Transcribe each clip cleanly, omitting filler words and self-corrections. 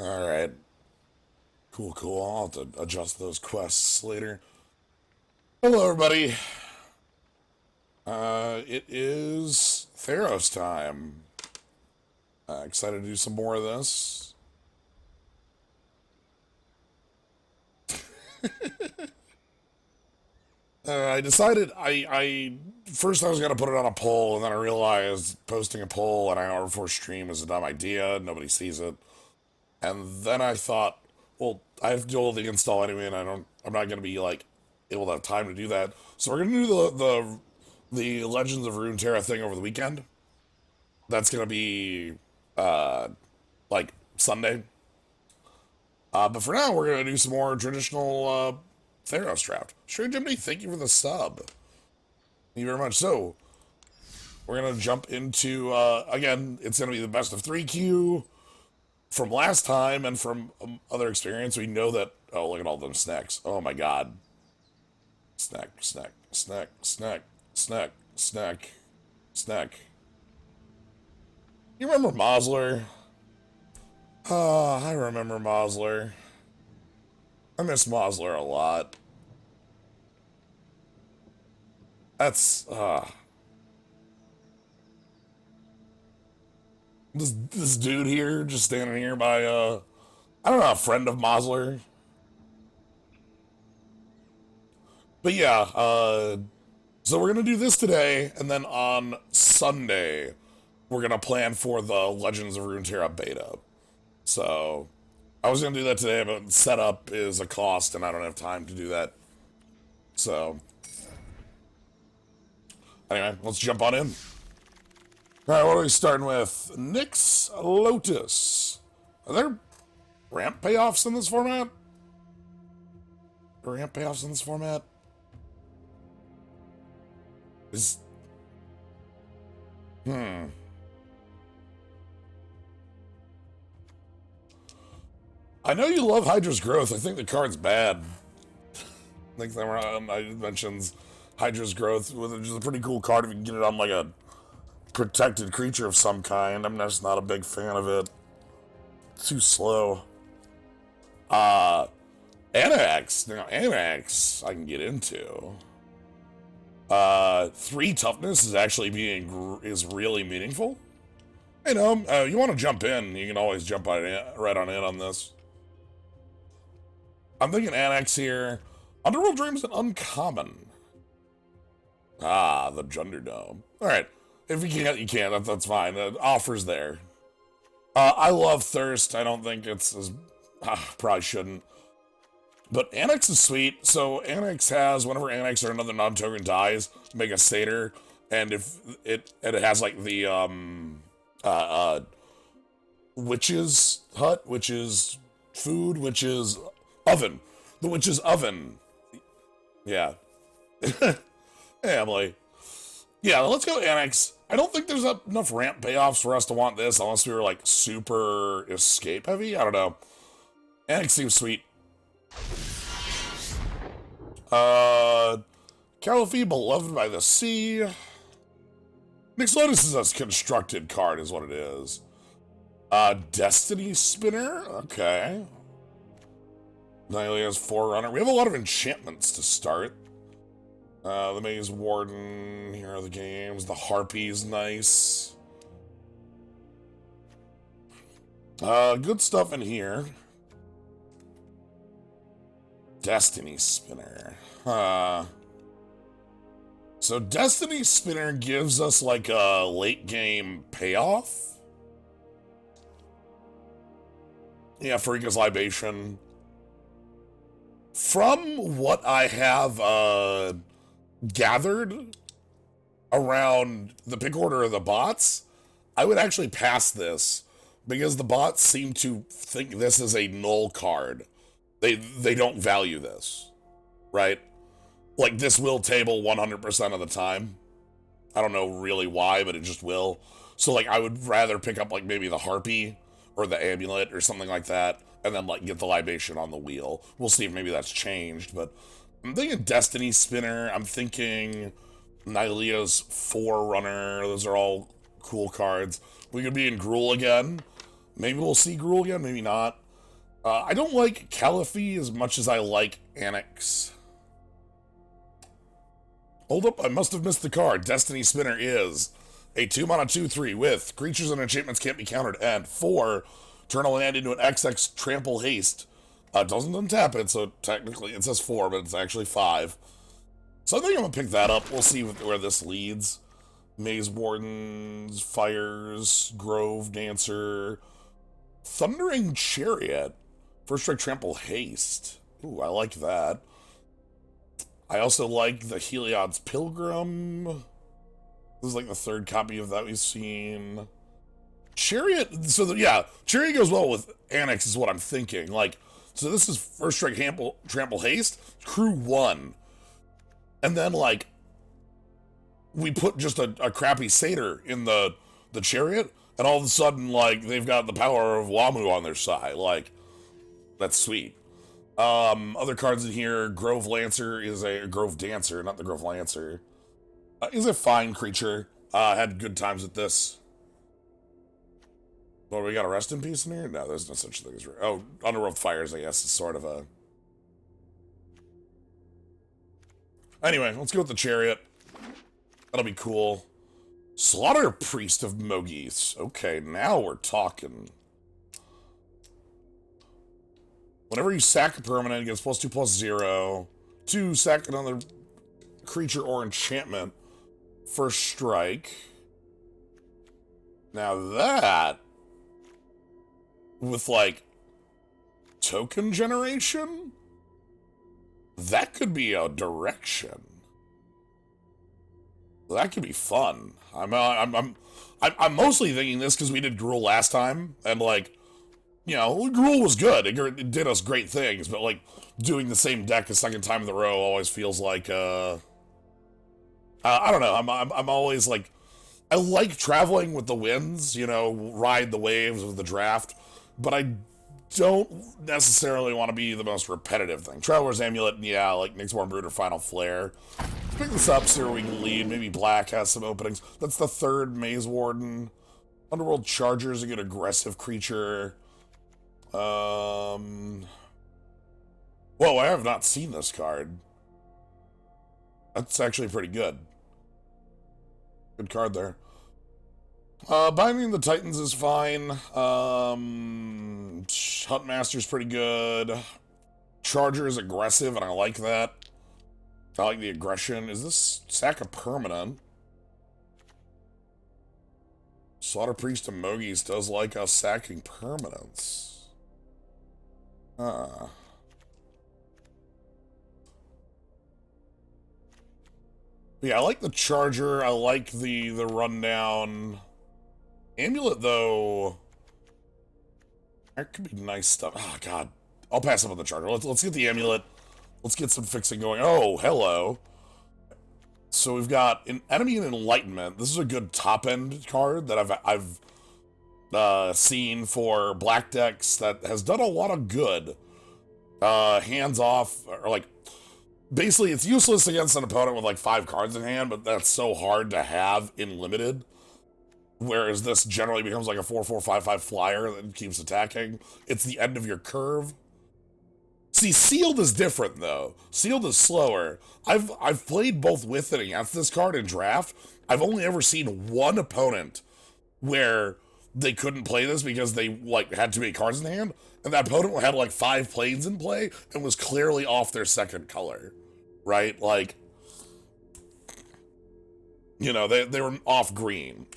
Alright. Cool, cool. I'll have to adjust those quests later. Hello, everybody. It is Theros time. Excited to do some more of this. I decided first I was gonna put it on a poll, and then I realized posting a poll an hour before stream is a dumb idea. Nobody sees it. And then I thought, well, I have to do all the install anyway, and I'm not gonna be like able to have time to do that. So we're gonna do the Legends of Runeterra thing over the weekend. That's gonna be like Sunday. But for now, we're gonna do some more traditional Theros draft. Sure, Jimmy, thank you for the sub. Thank you very much. So we're gonna jump into again. It's gonna be the best of 3 queue from last time and from other experience. We know that. Oh, look at all them snacks. Oh my god. Snack, snack, snack, snack, snack, snack, snack. You remember Mosler? I remember Mosler. I miss Mosler a lot. That's, this dude here, just standing here by, I don't know, a friend of Mosler. But yeah, so we're gonna do this today, and then on Sunday, we're gonna plan for the Legends of Runeterra beta. So, I was gonna do that today, but setup is a cost, and I don't have time to do that. So, anyway, let's jump on in. Alright, what are we starting with? Nyx Lotus. Are there ramp payoffs in this format? Ramp payoffs in this format? Is... I know you love Hydra's Growth. I think the card's bad. I think I mentions Hydra's Growth, which is a pretty cool card if you can get it on like a protected creature of some kind. I'm just not a big fan of it. It's too slow. Anax. Now, Anax I can get into. 3 toughness is actually is really meaningful. You know, you want to jump in, you can always jump right on in on this. I'm thinking Anax here. Underworld Dream's an uncommon. The Thunderdome. Alright. If you can't, you can. That's fine. Offer's there. I love Thirst. I don't think it's as... probably shouldn't. But Anax is sweet. So Anax has, whenever Anax or another non-token dies, make a satyr. And if it has like the witch's hut, which is food, which is oven. The witch's oven. Yeah. Hey, Emily. Yeah, let's go Anax. I don't think there's enough ramp payoffs for us to want this unless we were like super escape heavy. I don't know. Anax seems sweet. Caliphie, Beloved by the Sea. Nyx Lotus is a constructed card, is what it is. Destiny Spinner? Okay. Nylea's Forerunner. We have a lot of enchantments to start. The Maze Warden, here are the games. The Harpy's nice. Good stuff in here. Destiny Spinner. So Destiny Spinner gives us like a late game payoff. Yeah, Farika's Libation. From what I have gathered around the pick order of the bots, I would actually pass this because the bots seem to think this is a null card. They don't value this, right? Like this will table 100% of the time. I don't know really why, but it just will. So like I would rather pick up like maybe the Harpy or the Amulet or something like that, and then like get the Libation on the wheel. We'll see if maybe that's changed, but I'm thinking Destiny Spinner. I'm thinking Nylea's Forerunner. Those are all cool cards. We could be in Gruul again. Maybe we'll see Gruul again, maybe not. I don't like Caliphie as much as I like Annex. Hold up, I must have missed the card. Destiny Spinner is a 2-mana 2/3 with creatures and enchantments can't be countered, and 4, turn a land into an XX trample haste. Doesn't untap it, so technically it says 4, but it's actually 5. So I think I'm gonna pick that up. We'll see where this leads. Maze Wardens, Fires, Grove Dancer, Thundering Chariot, First Strike Trample Haste. Ooh, I like that. I also like the Heliod's Pilgrim. This is like the 3rd copy of that we've seen. Chariot, so yeah, Chariot goes well with Annex is what I'm thinking. Like, so this is First Strike Trample Haste, Crew 1. And then, like, we put just a crappy Satyr in the Chariot, and all of a sudden, like, they've got the power of Wamu on their side. Like, that's sweet. Other cards in here, Grove Lancer is a Grove Dancer, not the Grove Lancer. Is a fine creature. Had good times with this. Well, we got a Rest in Peace in here? No, there's no such thing as... Oh, Underworld Fires, I guess, is sort of a... Anyway, let's go with the Chariot. That'll be cool. Slaughter Priest of Mogis. Okay, now we're talking. Whenever you sack a permanent, it gets +2/+0. 2, sack another creature or enchantment. First strike. Now that, with like token generation, that could be a direction. That could be fun. I'm mostly thinking this because we did Gruul last time, and like, you know, Gruul was good. It did us great things, but like doing the same deck a second time in a row always feels like I don't know. I'm always like, I like traveling with the winds, you know, ride the waves of the draft, but I don't necessarily want to be the most repetitive thing. Traveler's Amulet, yeah, like Nyxborn Brood or Final Flare. Let's pick this up, see where we can lead. Maybe Black has some openings. That's the 3rd Maze Warden. Underworld Charger is a good aggressive creature. Whoa, I have not seen this card. That's actually pretty good. Good card there. Binding the Titans is fine. Huntmaster's pretty good. Charger is aggressive, and I like that. I like the aggression. Is this sack a permanent? Slaughter Priest of Mogis does like us sacking permanents. Yeah, I like the Charger. I like the rundown. Amulet, though, that could be nice stuff. Oh, God. I'll pass up on the Charger. Let's get the Amulet. Let's get some fixing going. Oh, hello. So we've got an Enemy and Enlightenment. This is a good top-end card that I've seen for black decks that has done a lot of good. Hands off, or like, basically it's useless against an opponent with like 5 cards in hand, but that's so hard to have in limited. Whereas this generally becomes like a 4/4/5/5 flyer that keeps attacking. It's the end of your curve. See, Sealed is different though. Sealed is slower. I've played both with and against this card in draft. I've only ever seen one opponent where they couldn't play this because they like had too many cards in hand, and that opponent had like 5 planes in play and was clearly off their second color, right? Like, you know, they were off green.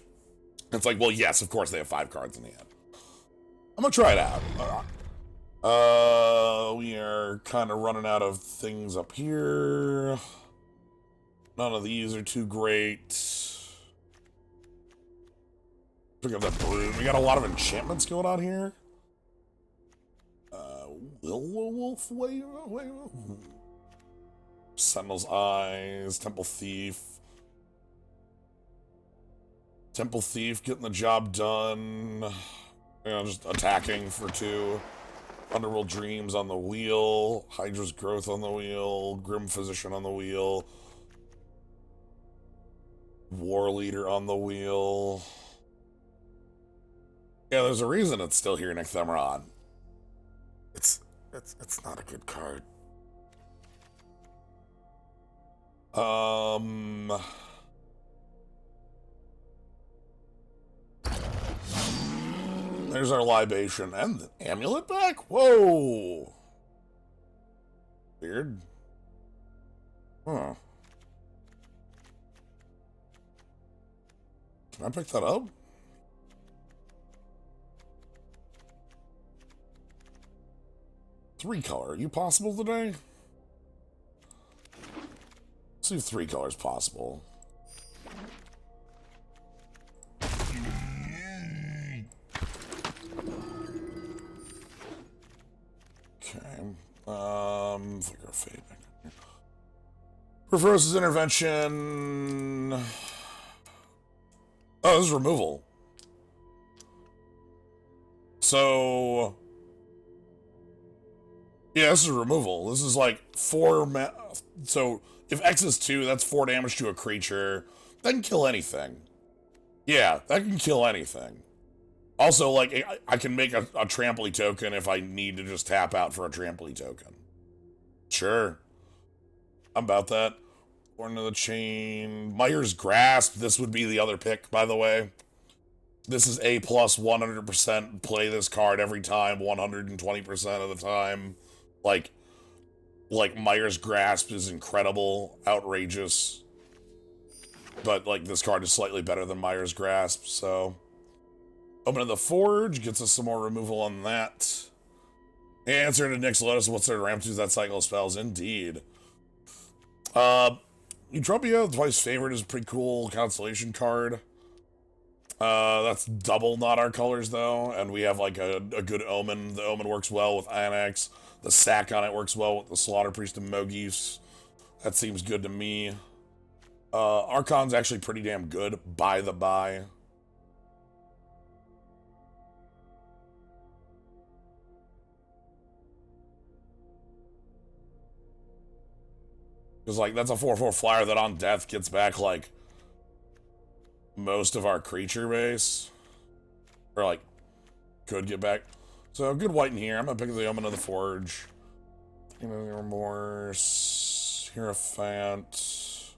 It's like, well, yes, of course they have 5 cards in hand. I'm gonna try it out. We are kind of running out of things up here. None of these are too great. Pick up that broom. We got a lot of enchantments going on here. Wolf Way. Sentinel's Eyes. Temple Thief. Temple Thief getting the job done. You know, just attacking for 2. Underworld Dreams on the wheel. Hydra's Growth on the wheel. Grim Physician on the wheel. War Leader on the wheel. Yeah, there's a reason it's still here, Nycthemron. It's not a good card. Um, there's our libation and the amulet back. Whoa, weird. Huh? Can I pick that up? Three color. Are you possible today? Let's see if three colors possible. Okay. Flicker of Fate. Reverses intervention. Oh, this is removal. So, yeah, this is removal. This is like so if X is 2, that's 4 damage to a creature. That can kill anything. Yeah, that can kill anything. Also, like, I can make a trampoline token if I need to just tap out for a trampoline token. Sure. I'm about that. Born to the Chain. Myers Grasp. This would be the other pick, by the way. This is A plus 100%. Play this card every time, 120% of the time. Like Myers Grasp is incredible, outrageous. But, like, this card is slightly better than Myers Grasp, so... Open of the Forge gets us some more removal on that. Answer to Nick's Lotus, what's their ramp to that cycle of spells? Indeed. Eutropia, twice favored, is a pretty cool constellation card. That's double not our colors, though, and we have, like, a good Omen. The Omen works well with Annex. The Sac on it works well with the Slaughter Priest and Mogis. That seems good to me. Archon's actually pretty damn good, by the by. Because, like, that's a 4/4 flyer that on death gets back, like, most of our creature base. Or, like, could get back. So, good white in here. I'm going to pick the Omen of the Forge. Remorse. Hierophant.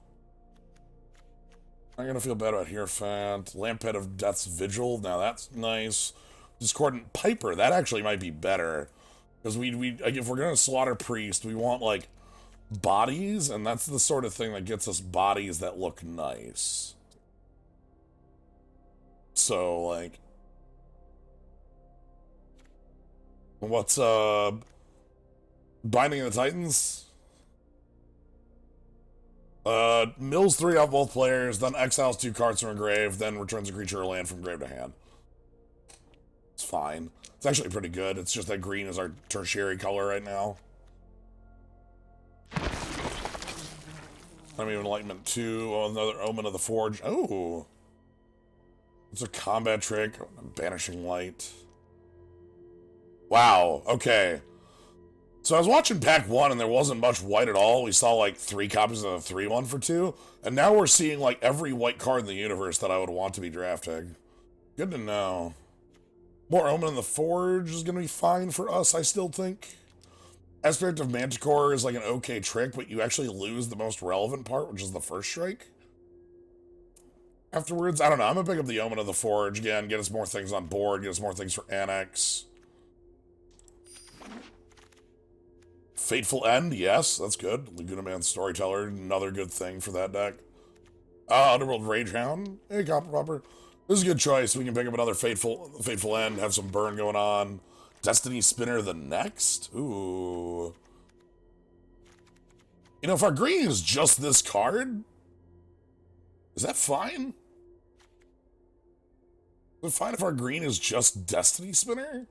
I'm going to feel bad about Hierophant. Lampet of Death's Vigil. Now, that's nice. Discordant Piper. That actually might be better. Because if we're going to Slaughter Priest, we want, like, bodies, and that's the sort of thing that gets us bodies that look nice. So, like, what's Binding of the Titans? Mills 3 off both players, then exiles 2 cards from a grave, then returns a creature or land from grave to hand. It's fine. It's actually pretty good. It's just that green is our tertiary color right now. I mean, Enlightenment 2, another Omen of the Forge. Oh! It's a combat trick. Banishing Light. Wow, okay. So I was watching Pack 1 and there wasn't much white at all. We saw like 3 copies of the 3/1 for 2. And now we're seeing like every white card in the universe that I would want to be drafting. Good to know. More Omen of the Forge is going to be fine for us, I still think. Aspect of Manticore is like an okay trick, but you actually lose the most relevant part, which is the first strike. Afterwards, I don't know. I'm going to pick up the Omen of the Forge again, get us more things on board, get us more things for Annex. Fateful End, yes, that's good. Laguna Man Storyteller, another good thing for that deck. Underworld Ragehound, hey, Copper Popper. This is a good choice. We can pick up another Fateful End, have some burn going on. Destiny Spinner the next? Ooh. You know, if our green is just this card, is that fine? Is it fine if our green is just Destiny Spinner?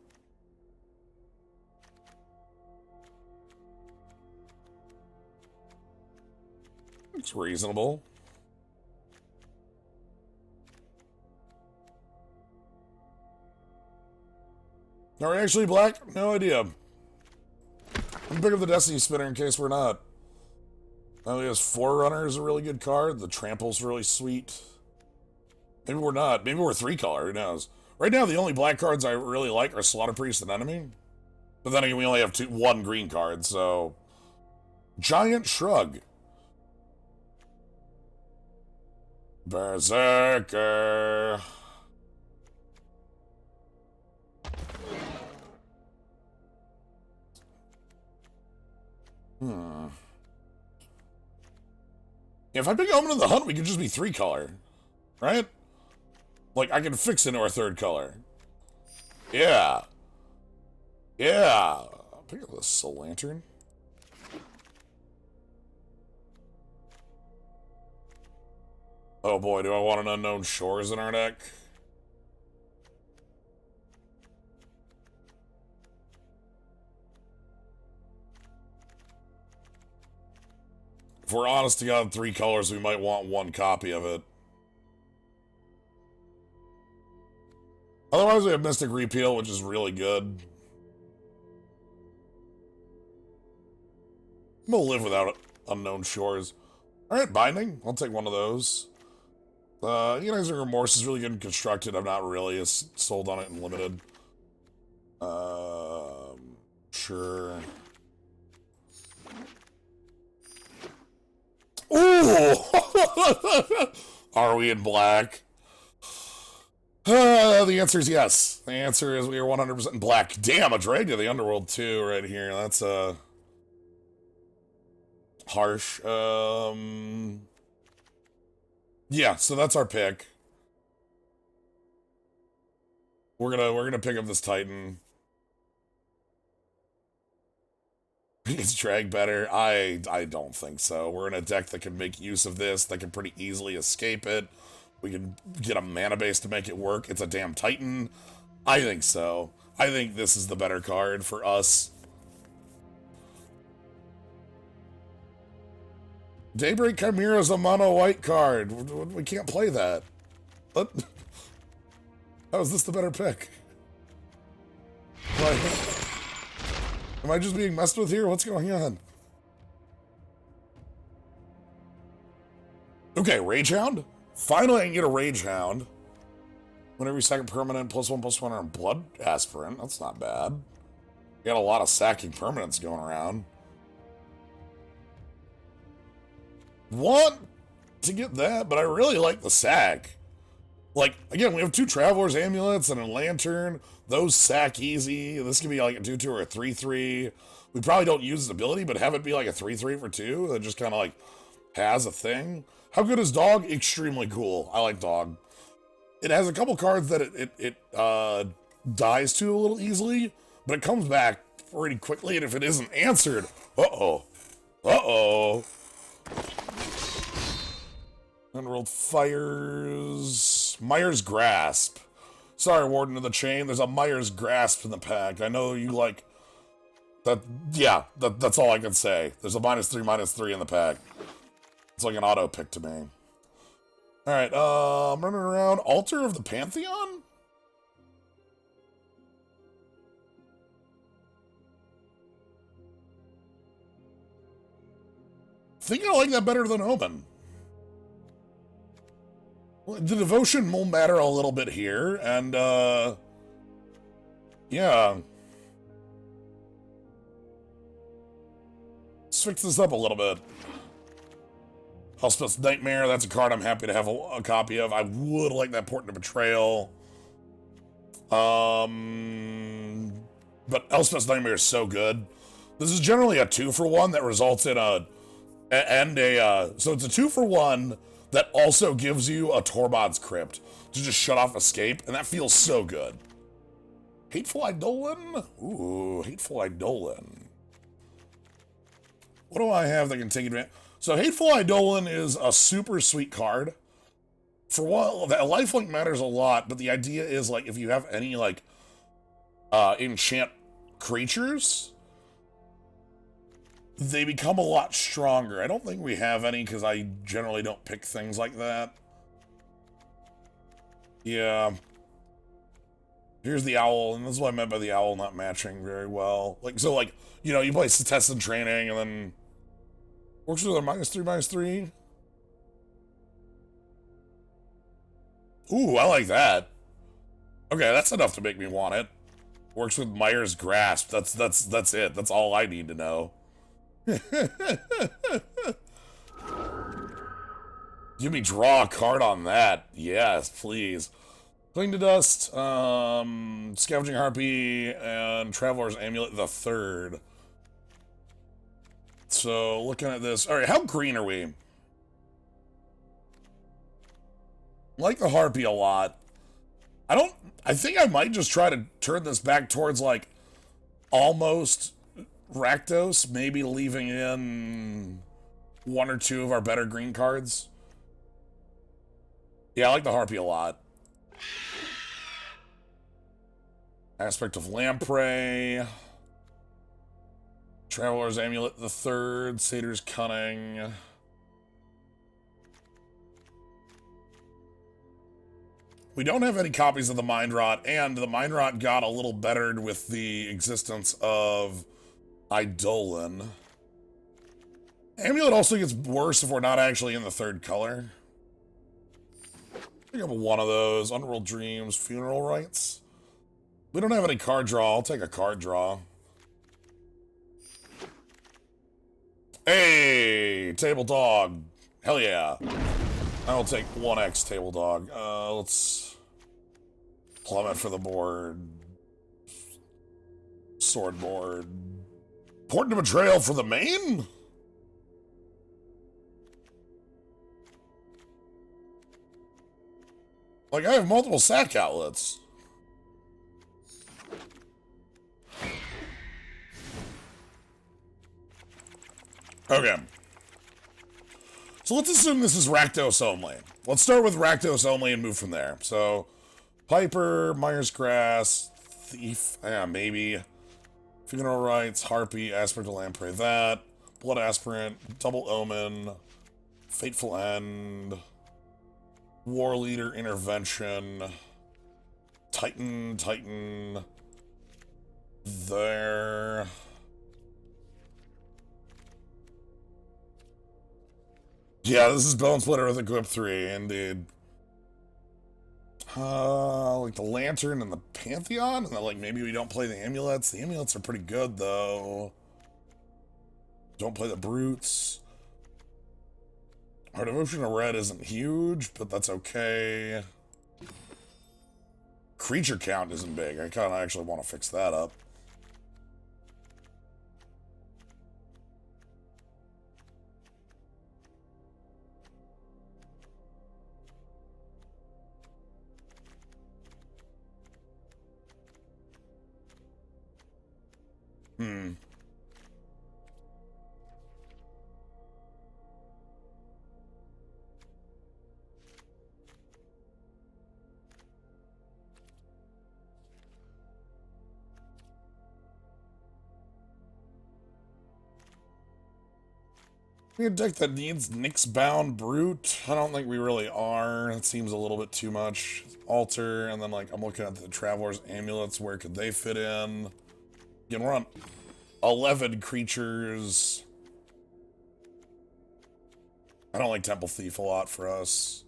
It's reasonable. Are we actually black? No idea. I'm gonna pick up the Destiny Spinner in case we're not. Oh, yes, Forerunner is a really good card. The Trample's really sweet. Maybe we're not. Maybe we're 3 color. Who knows? Right now, the only black cards I really like are Slaughter Priest and Enemy. But then again, we only have one green card, so... Giant Shrug. Berserker. If I pick Omen of the Hunt, we could just be 3-color. Right? Like, I can fix into our 3rd color. Yeah. Yeah. I'll pick up this Soul Lantern. Oh boy, do I want an Unknown Shores in our deck? If we're honest to God, 3 colors, we might want 1 copy of it. Otherwise, we have Mystic Repeal, which is really good. We'll live without it. Unknown Shores. Alright, Binding. I'll take one of those. Agonizing Remorse is really good and constructed. I'm not really as sold on it in limited. Sure. Ooh! Are we in black? The answer is yes. The answer is we are 100% in black. Damn, a Drag to the Underworld too right here. That's, harsh. Yeah, so that's our pick. We're gonna pick up this Titan. Is Drag better? I don't think so. We're in a deck that can make use of this, that can pretty easily escape it. We can get a mana base to make it work. It's a damn Titan. I think so. I think this is the better card for us. Daybreak Chimera is a mono white card. We can't play that. What? How is this the better pick? Like, am I just being messed with here? What's going on? Okay, Rage Hound. Finally, I can get a Rage Hound. When every second permanent +1/+1 on Blood Aspirant. That's not bad. Got a lot of sacking permanents going around. Want to get that, but I really like the sack. Like, again, we have 2 Traveler's Amulets and a Lantern. Those sack easy. This could be like a 2/2 or a 3/3. We probably don't use his ability, but have it be like a 3/3 for 2 that just kind of like has a thing. How good is Dog? Extremely cool. I like Dog. It has a couple cards that it dies to a little easily, but it comes back pretty quickly, and if it isn't answered, uh-oh. Underworld Fires. Myers Grasp. Sorry, Warden of the Chain. There's a Myers Grasp in the pack. I know you like that. Yeah, that's all I can say. There's a -3/-3 in the pack. It's like an auto pick to me. Alright, I'm running around. Altar of the Pantheon? I think I like that better than Omen. The devotion will matter a little bit here, and, yeah. Let's fix this up a little bit. Elspeth's Nightmare, that's a card I'm happy to have a copy of. I would like that Portent of Betrayal. But Elspeth's Nightmare is so good. This is generally a 2-for-1 that results in so it's a 2-for-1 that also gives you a Torbad's Crypt to just shut off Escape, and that feels so good. Hateful Eidolon? Ooh, Hateful Eidolon. What do I have that can take advantage? So Hateful Eidolon is a super sweet card. For one, that lifelink matters a lot, but the idea is, like, if you have any, like, enchant creatures, they become a lot stronger. I don't think we have any, because I generally don't pick things like that. Yeah. Here's the Owl, and this is what I meant by the Owl not matching very well. Like, so, like, you know, you play Test and Training, and then works with a -3/-3. Ooh, I like that. Okay, that's enough to make me want it. Works with Myers Grasp. That's it. That's all I need to know. Give me draw a card on that. Yes, please. Cling to Dust, Scavenging Harpy, and Traveler's Amulet the third. So, looking at this. Alright, how green are we? Like the Harpy a lot. I think I might just try to turn this back towards, like, almost Rakdos, maybe leaving in one or two of our better green cards. Yeah, I like the Harpy a lot. Aspect of Lamprey. Traveler's Amulet the third. Satyr's Cunning. We don't have any copies of the Mind Rot, and the Mind Rot got a little bettered with the existence of Eidolon. Amulet also gets worse if we're not actually in the third color. Pick up one of those. Underworld Dreams, Funeral Rites. We don't have any card draw. I'll take a card draw. Hey, Table Dog. Hell yeah. I will take 1x Table Dog. Let's plummet for the board. Sword board. Port to Betrayal for the main? Like, I have multiple sack outlets. Okay. So let's assume this is Rakdos only. Let's start with Rakdos only and move from there. So, Piper, Myers Grass, Thief, yeah, maybe. Funeral Rites, Harpy, Aspect of Lamprey, that. Blood Aspirant, Double Omen, Fateful End, War Leader, Intervention, Titan, there. Yeah, this is Bone Splitter with Equip 3, indeed. Like the Lantern and the Pantheon, and then, like, maybe we don't play the Amulets. The Amulets are pretty good, though. Don't play the Brutes. Our Devotion to Red isn't huge, but that's okay. Creature count isn't big. I kind of actually want to fix that up. We a deck that needs Nyx-bound Brute. I don't think we really are. It seems a little bit too much. Altar, and then, like, I'm looking at the Traveler's Amulets. Where could they fit in? Again, we're on 11 creatures. I don't like Temple Thief a lot for us.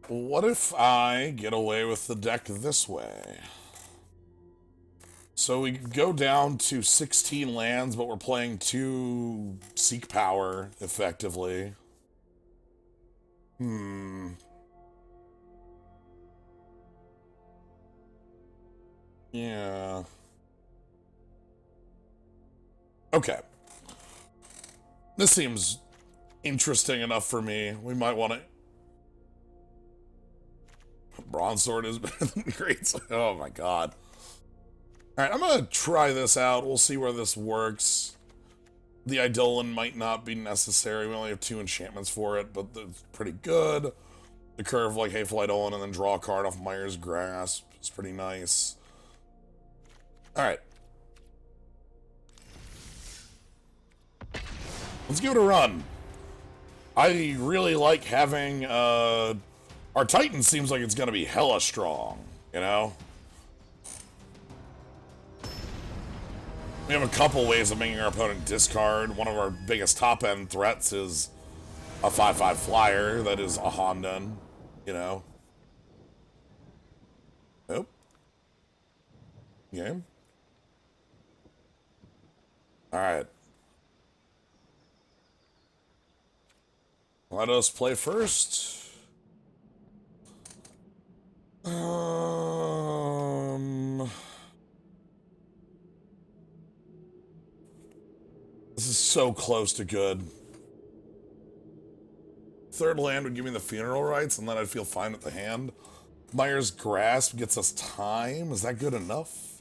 What if I get away with the deck this way? So we go down to 16 lands, but we're playing 2 Seek Power, effectively. Yeah. Okay. This seems interesting enough for me. We might want to... Bronze Sword is better than Great Sword. Oh my god. Alright, I'm gonna try this out. We'll see where this works. The Eidolon might not be necessary. We only have 2 enchantments for it, but it's pretty good. The curve like Hateful Eidolon and then draw a card off Mire's Grasp. It's pretty nice. Alright. Let's give it a run. I really like having, our Titan seems like it's gonna be hella strong, you know? We have a couple ways of making our opponent discard. One of our biggest top-end threats is a 5/5 flyer that is a Hondan, you know? Nope. Game. Alright. Let us play first. This is so close to good. Third land would give me the funeral rites, and then I'd feel fine with the hand. Mire's Grasp gets us time. Is that good enough?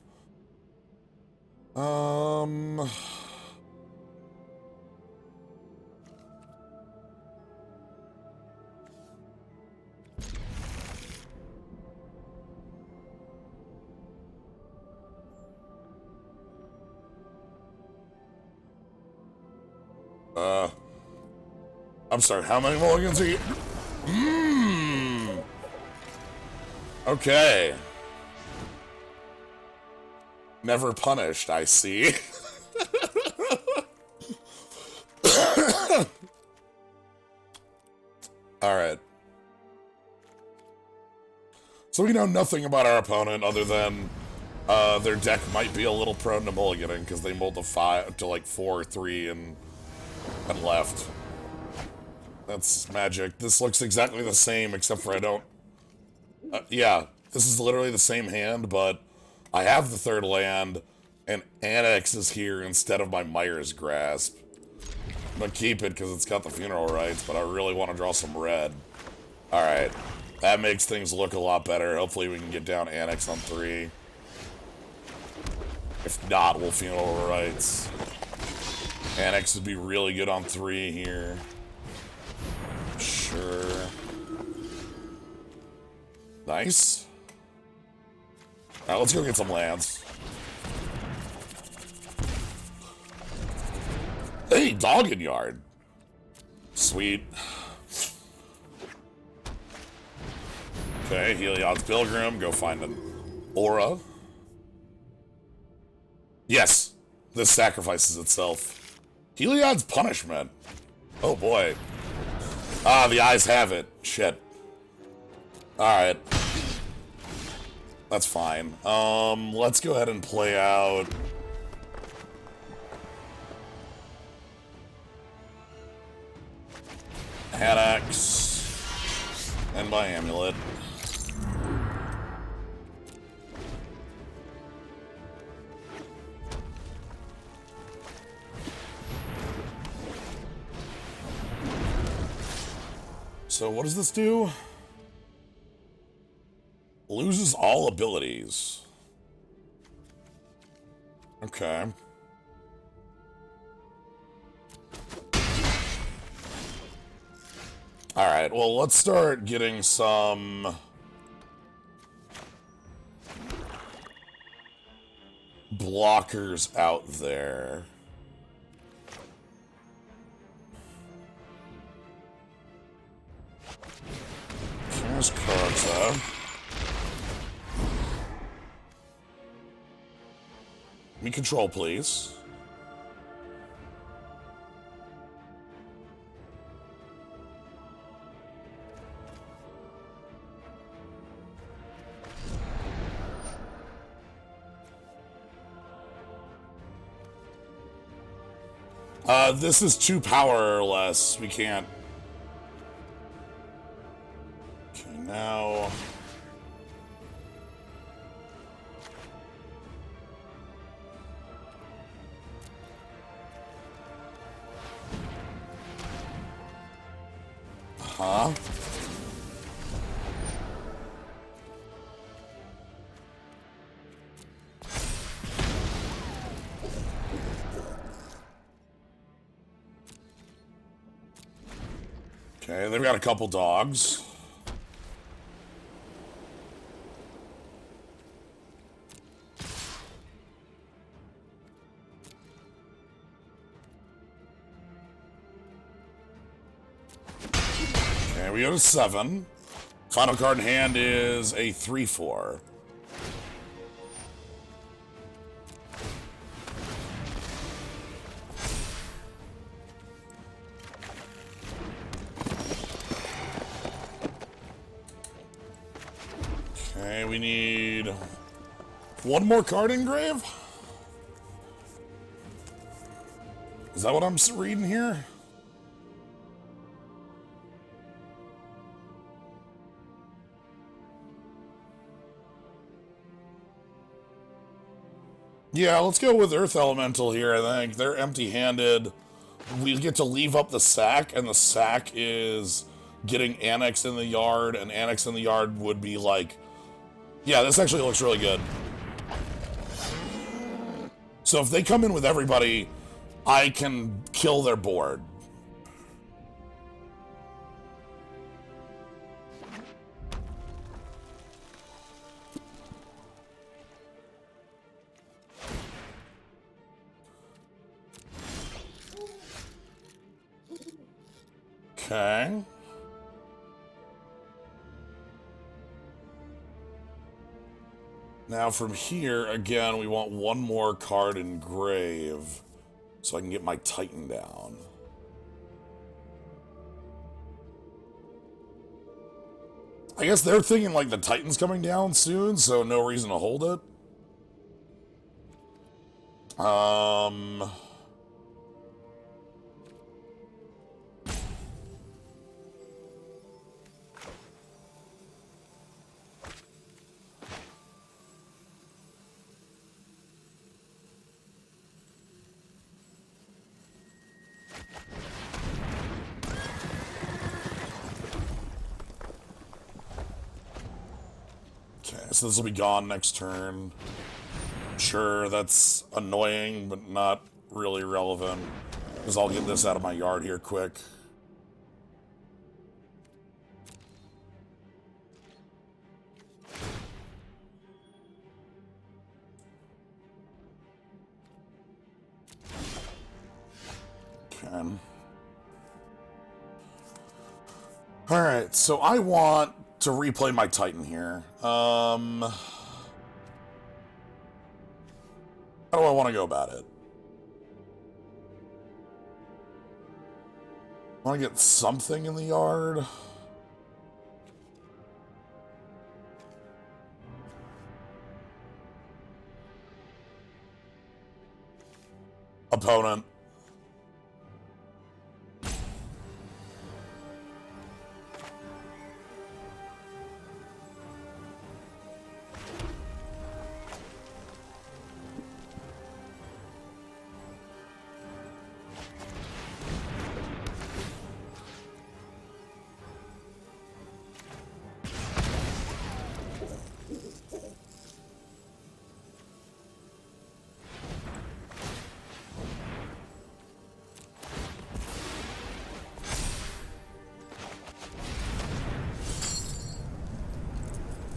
I'm sorry, how many mulligans are you? Okay. Never punished, I see. Alright. So we know nothing about our opponent other than their deck might be a little prone to mulliganing because they mulled to 5 to like 4, 3, and left. That's magic. This looks exactly the same, except for I don't... yeah, this is literally the same hand, but I have the third land, and Annex is here instead of my Mire's Grasp. I'm gonna keep it because it's got the funeral rites, but I really want to draw some red. Alright, that makes things look a lot better. Hopefully we can get down Annex on 3. If not, we'll funeral rites. Annex would be really good on 3 here. Sure. Nice. Alright, let's go get some lands. Hey, Dogged Yard. Sweet. Okay, Heliod's Pilgrim. Go find an Aura. Yes, this sacrifices itself. Heliod's Punishment. Oh boy. Ah, the eyes have it. Shit. Alright. That's fine. Let's go ahead and play out... Hadax. And my Amulet. So what does this do? Loses all abilities. Okay. Alright, well, let's start getting some... blockers out there. There's cards out. Me control, please. This is 2 power or less. We can't. Okay, now. Huh? Okay, they've got a couple dogs. Okay, we go to 7. Final card in hand is a 3/4. Okay, we need one more card engrave? Is that what I'm reading here? Yeah, let's go with Earth Elemental here, I think. They're empty-handed. We get to leave up the sack, and the sack is getting annexed in the yard, and annexed in the yard would be like... Yeah, this actually looks really good. So if they come in with everybody, I can kill their board. Okay. Now from here, again, we want one more card engrave so I can get my Titan down. I guess they're thinking like the Titan's coming down soon, so no reason to hold it. So this will be gone next turn. Sure, that's annoying, but not really relevant. Because I'll get this out of my yard here quick. Okay. Alright, so I want to replay my Titan here. How do I want to go about it? Want to get something in the yard? Opponent.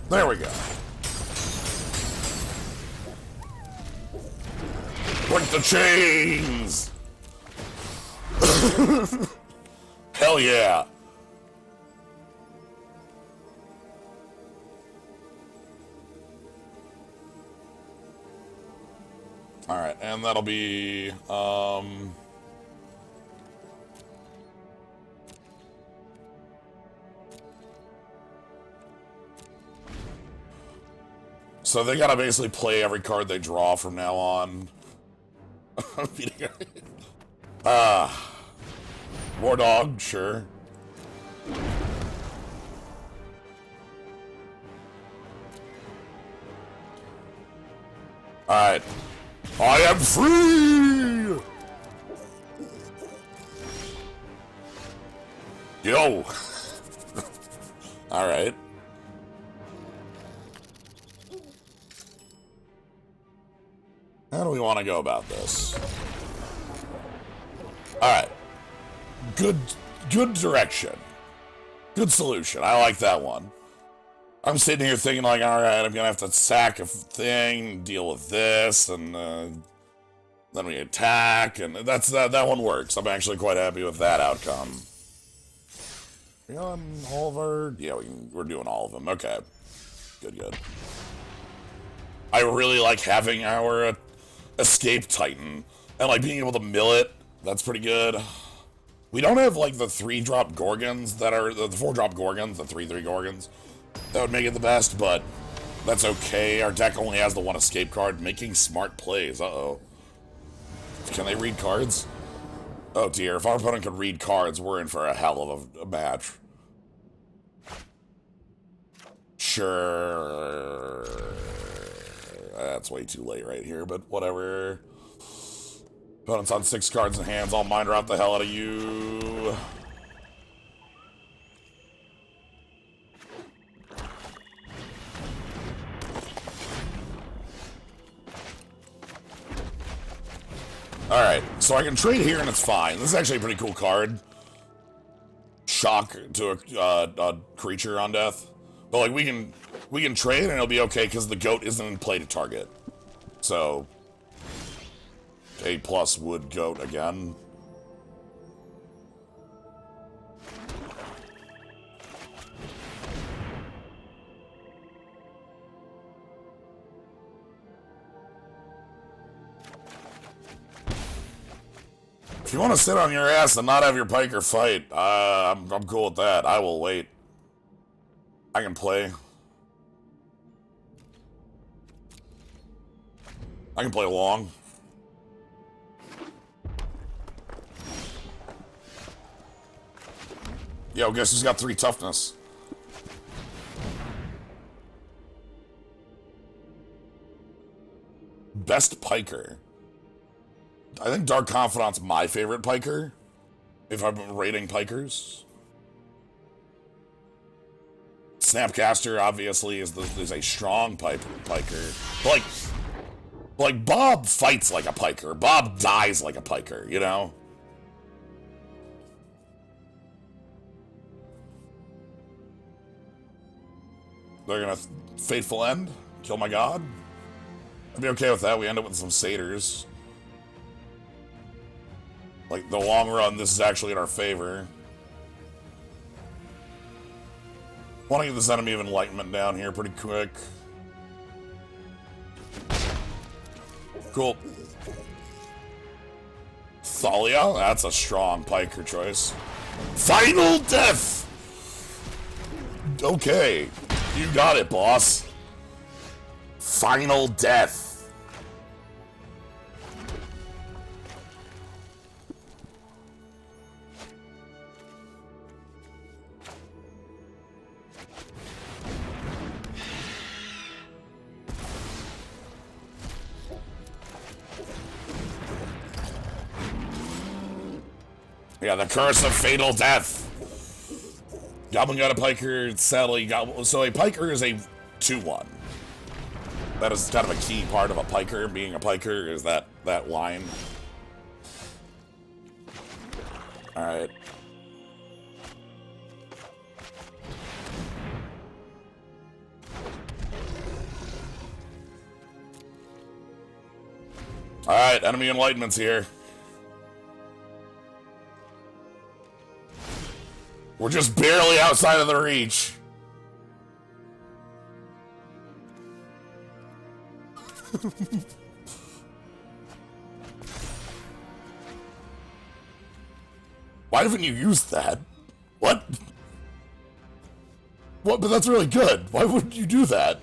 There we go. Break the chains! Hell yeah! Alright, and that'll be, so they gotta basically play every card they draw from now on. War Dog, sure. Alright. I am free! Yo! Alright. How do we want to go about this? Alright. Good direction. Good solution. I like that one. I'm sitting here thinking like, alright, I'm gonna have to sack a thing, deal with this, and then we attack, and that one works. I'm actually quite happy with that outcome. We on all of our... Yeah, we're doing all of them. Okay. Good. I really like having our escape titan and like being able to mill it. That's pretty good. We don't have like the 3-drop gorgons that are the 4-drop gorgons, the 3/3 gorgons. That would make it the best, but that's okay. Our deck only has the 1 escape card, making smart plays. Uh-oh. Can they read cards? Oh dear, if our opponent could read cards, we're in for a hell of a match. Sure. That's way too late right here, but whatever. Opponent's on 6 cards in hands. I'll mind route the hell out of you. Alright, so I can trade here and it's fine. This is actually a pretty cool card. Shock to a creature on death. But like we can trade and it'll be okay because the goat isn't in play to target. So A+ wood goat again. If you want to sit on your ass and not have your piker fight, I'm cool with that. I will wait. I can play. I can play long. Yo, guess who's got 3 toughness? Best piker. I think Dark Confidant's my favorite piker, if I'm rating pikers. Snapcaster obviously is a strong piker. But like Bob fights like a piker. Bob dies like a piker, you know? They're gonna Fateful End? Kill my god? I'd be okay with that. We end up with some satyrs. Like, the long run, this is actually in our favor. Want to get this enemy of enlightenment down here pretty quick. Cool. Thalia? That's a strong piker choice. Final Death! Okay. You got it, boss. Final Death. Yeah, the curse of fatal death. Goblin got a piker, sadly got... So a piker is a 2/1. That is kind of a key part of a piker, being a piker, is that line. Alright. Alright, enemy enlightenment's here. We're just barely outside of the reach. Why haven't you used that? What? What? But that's really good. Why wouldn't you do that?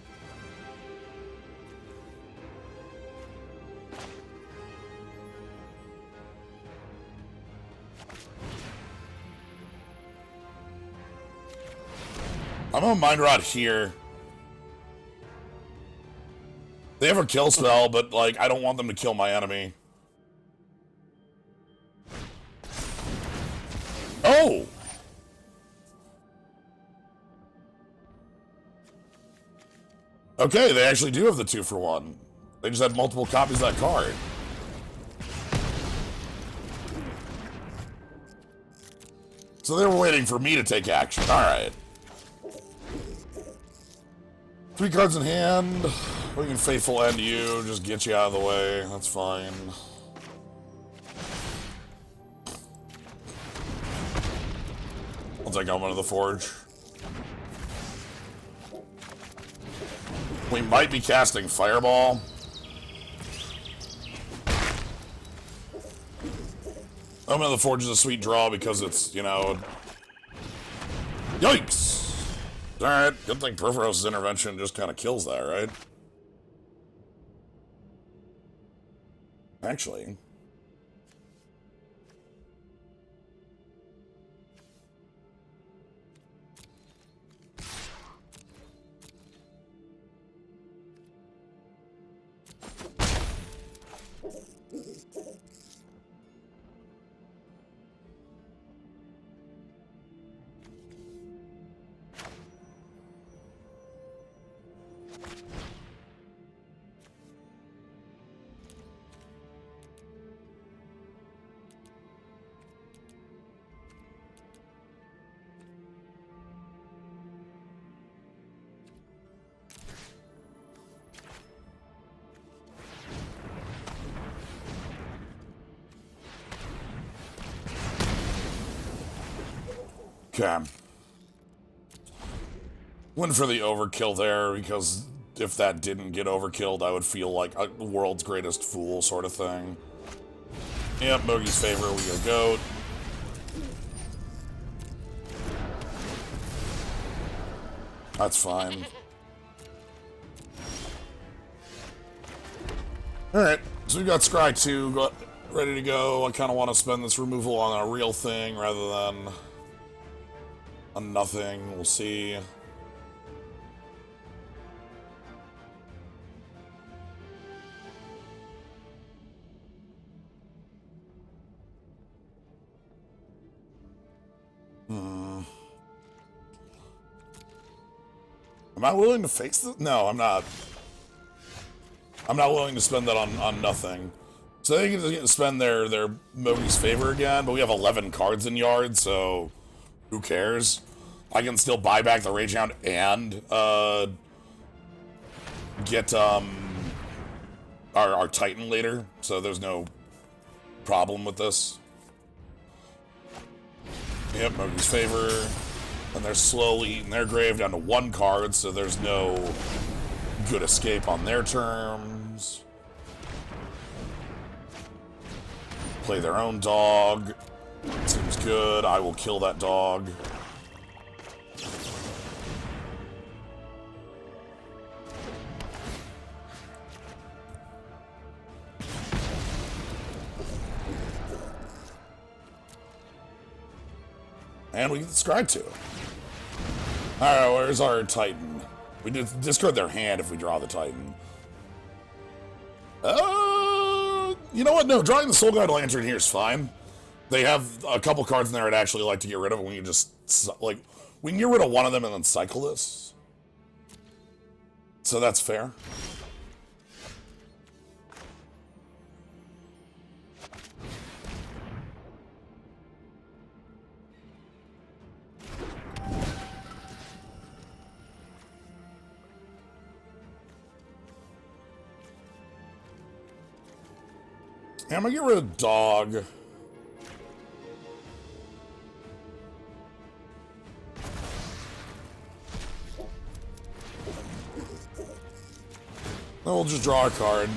I'm gonna Mind Rot here. They have a kill spell, but like I don't want them to kill my enemy. Oh! Okay, they actually do have the 2-for-1. They just had multiple copies of that card. So they were waiting for me to take action. Alright. 3 cards in hand. We can Faithful End you, just get you out of the way. That's fine. I'll take Omen of the Forge. We might be casting Fireball. Omen of the Forge is a sweet draw because it's, you know... Yikes! Alright, good thing Perforos' intervention just kind of kills that, right? Actually... Okay. Went for the overkill there, because if that didn't get overkilled, I would feel like a world's greatest fool sort of thing. Yep, Bogey's favor, we got a goat. That's fine. Alright, so we've got Scry 2 ready to go. I kind of want to spend this removal on a real thing rather than on nothing. We'll see. Am I willing to face this? No, I'm not. I'm not willing to spend that on nothing. So they can spend their Mogi's favor again, but we have 11 cards in yard, so who cares? I can still buy back the Rage Hound and get our Titan later, so there's no problem with this. Yep, Mogi's favor. And they're slowly eating their grave down to 1 card, so there's no good escape on their terms. Play their own dog. Seems good. I will kill that dog. And we get the Scribe to it. Alright, where's our Titan? We discard their hand if we draw the Titan. You know what? No, drawing the Soul Guide Lantern here is fine. They have a couple cards in there I'd actually like to get rid of. We can just, like, we can get rid of one of them and then cycle this. So that's fair. I'm gonna get rid of dog. Then we'll just draw a card.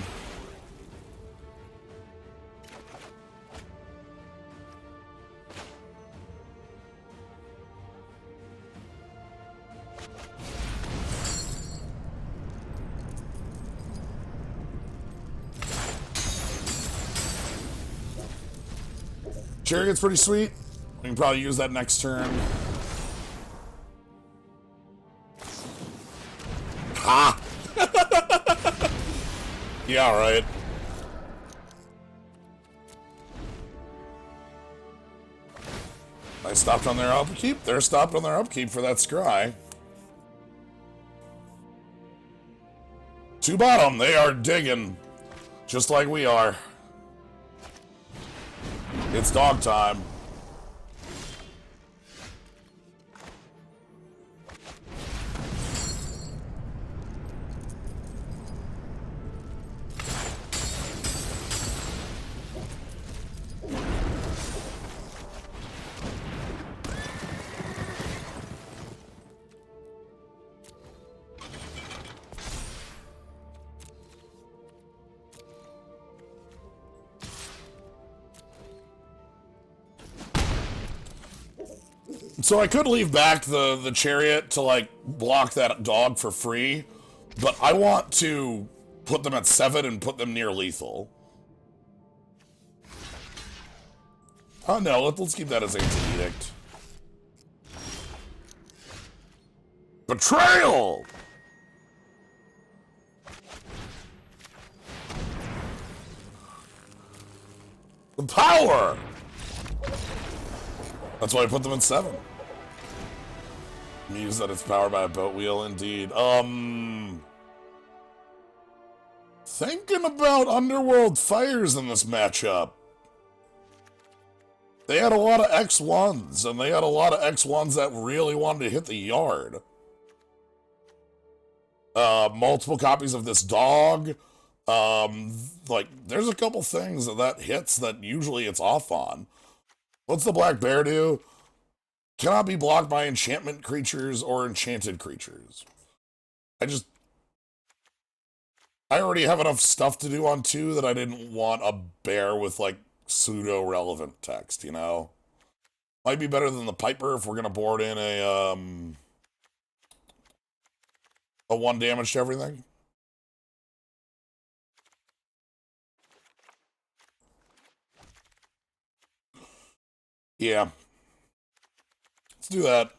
Chariot's pretty sweet. We can probably use that next turn. Ha! Yeah, right. I stopped on their upkeep. They're stopped on their upkeep for that scry. 2 bottom. They are digging. Just like we are. It's dog time. So I could leave back the chariot to, like, block that dog for free, but I want to put them at 7 and put them near lethal. Oh no, let's keep that as Ancient Edict. Betrayal! The power! That's why I put them in 7. Muse that it's powered by a boat wheel, indeed. Thinking about Underworld Fires in this matchup. They had a lot of X1s, and they had a lot of X1s that really wanted to hit the yard. Multiple copies of this dog. Like, there's a couple things that hits that usually it's off on. What's the black bear do? Cannot be blocked by enchantment creatures or enchanted creatures. I already have enough stuff to do on 2 that I didn't want a bear with, like, pseudo-relevant text, you know? Might be better than the Piper if we're gonna board in a 1 damage to everything. Yeah. Let's do that.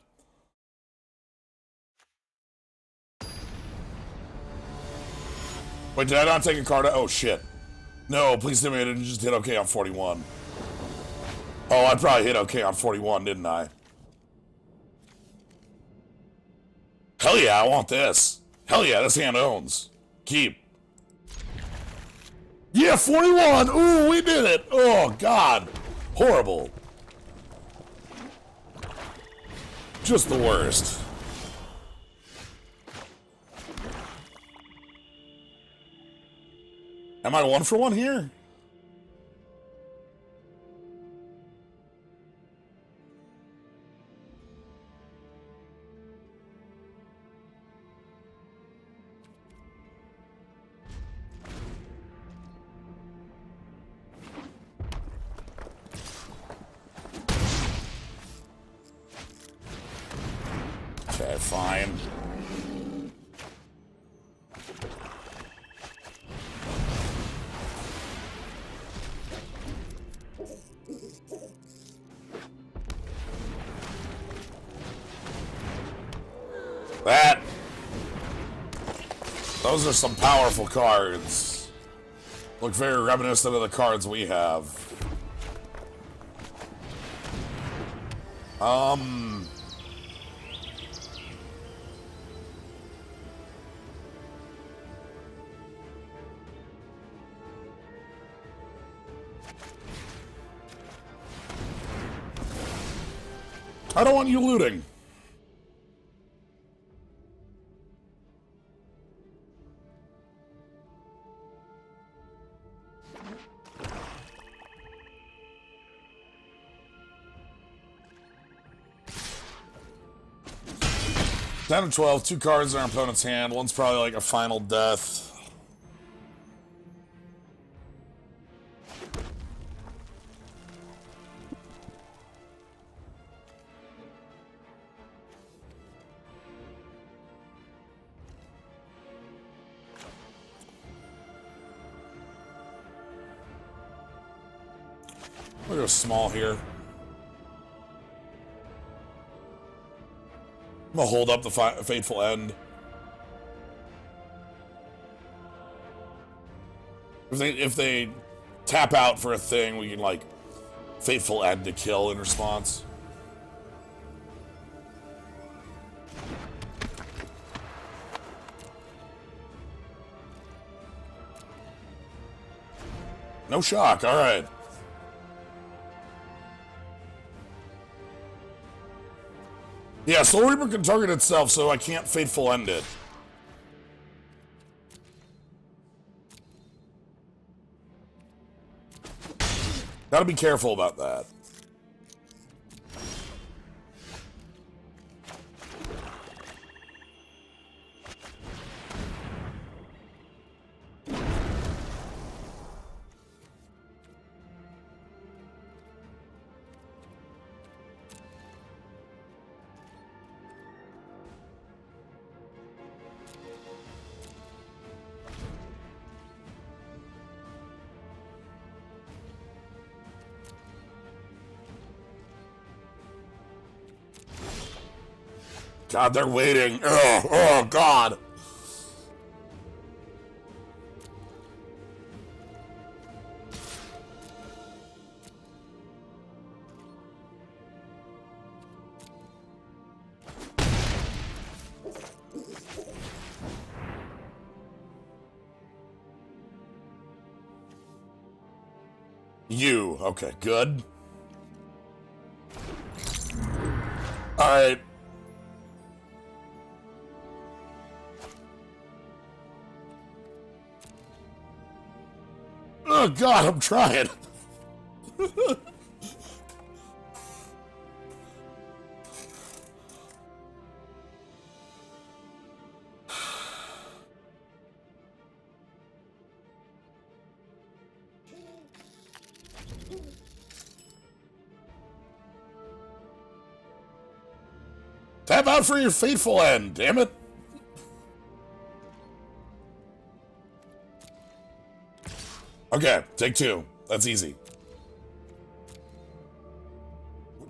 Wait, did I not take a card out? Oh, shit. No, please tell me I didn't just hit OK on 41. Oh, I probably hit OK on 41, didn't I? Hell yeah, I want this. Hell yeah, this hand owns. Keep. Yeah, 41! Ooh, we did it! Oh, God. Horrible. Just the worst. Am I 1 for 1 here? Okay, fine. Those are some powerful cards. Look very reminiscent of the cards we have. I don't want you looting. Down to 12, 2 cards in our opponent's hand. One's probably like a final death. We'll go small here. I'm gonna hold up the Fateful End. If they tap out for a thing, we can, like, Fateful End to kill in response. No shock, alright. Yeah, Soul Reaper can target itself, so I can't Fateful End it. Gotta be careful about that. God, they're waiting. Oh, God. You. Okay, good. Alright. Oh, God, I'm trying. Tap out for your fateful end, damn it. Okay, take 2. That's easy.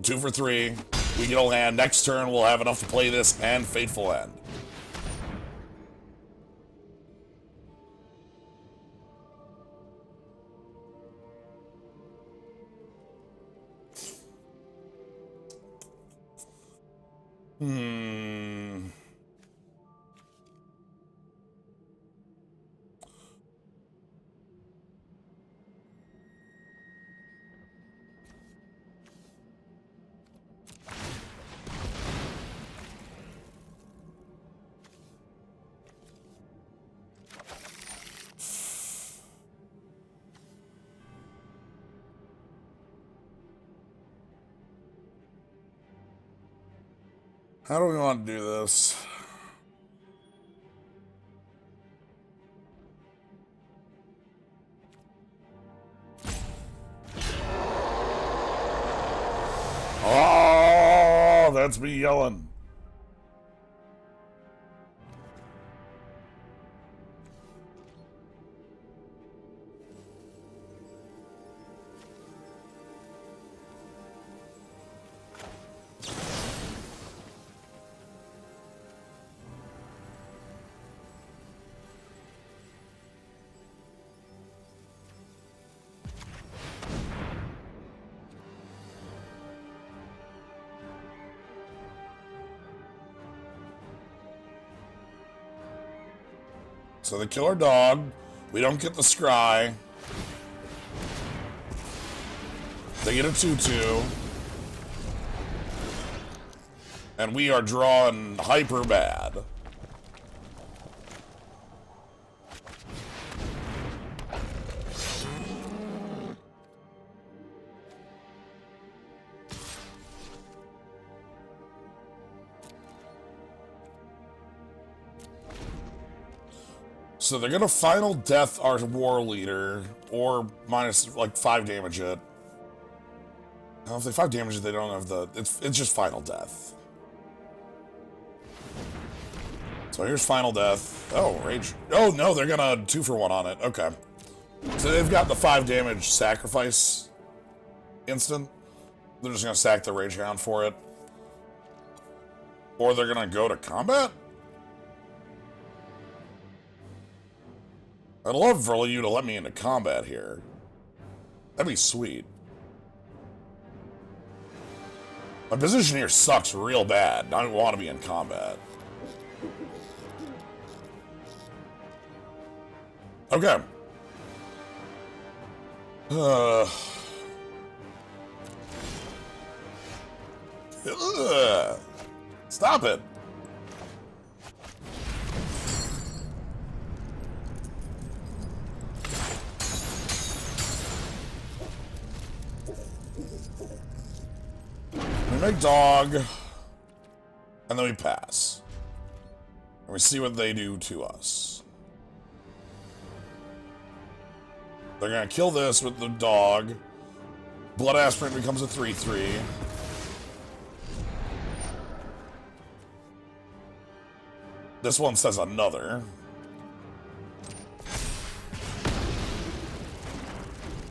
2 for 3. We get a land. Next turn, we'll have enough to play this and fateful end. How do we want to do this? Oh, that's me yelling. So they kill our dog. We don't get the scry. They get a 2-2. And we are drawing hyper bad. So they're gonna final death our war leader, or minus like 5 damage it. Now if they 5 damage it, they don't have the. It's just final death. So here's final death. Oh, rage. Oh no, they're gonna 2 for 1 on it. Okay. So they've got the 5 damage sacrifice instant. They're just gonna sack the rage hound for it. Or they're gonna go to combat? I'd love for you to let me into combat here. That'd be sweet. My position here sucks real bad. I don't want to be in combat. Okay. Stop it. We make dog, and then we pass. And we see what they do to us. They're gonna kill this with the dog. Blood Aspirant becomes a 3-3. This one says another.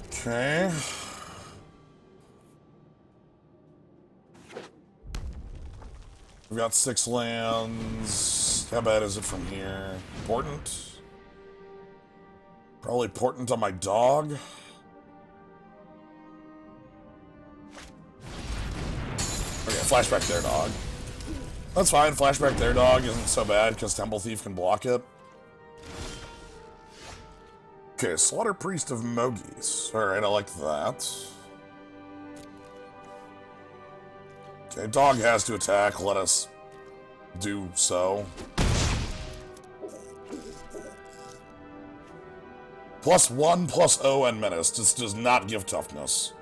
Okay. We've got 6 lands. How bad is it from here? Important? Probably important on my dog. Okay, flashback their dog. That's fine, flashback their dog isn't so bad because Temple Thief can block it. Okay, Slaughter Priest of Mogis. Alright, I like that. Okay, dog has to attack, let us do so. +1, +0, and Menace. This does not give toughness.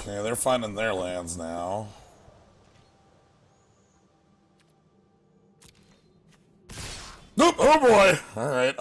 Okay, they're finding their lands now. Nope, oh boy! Alright,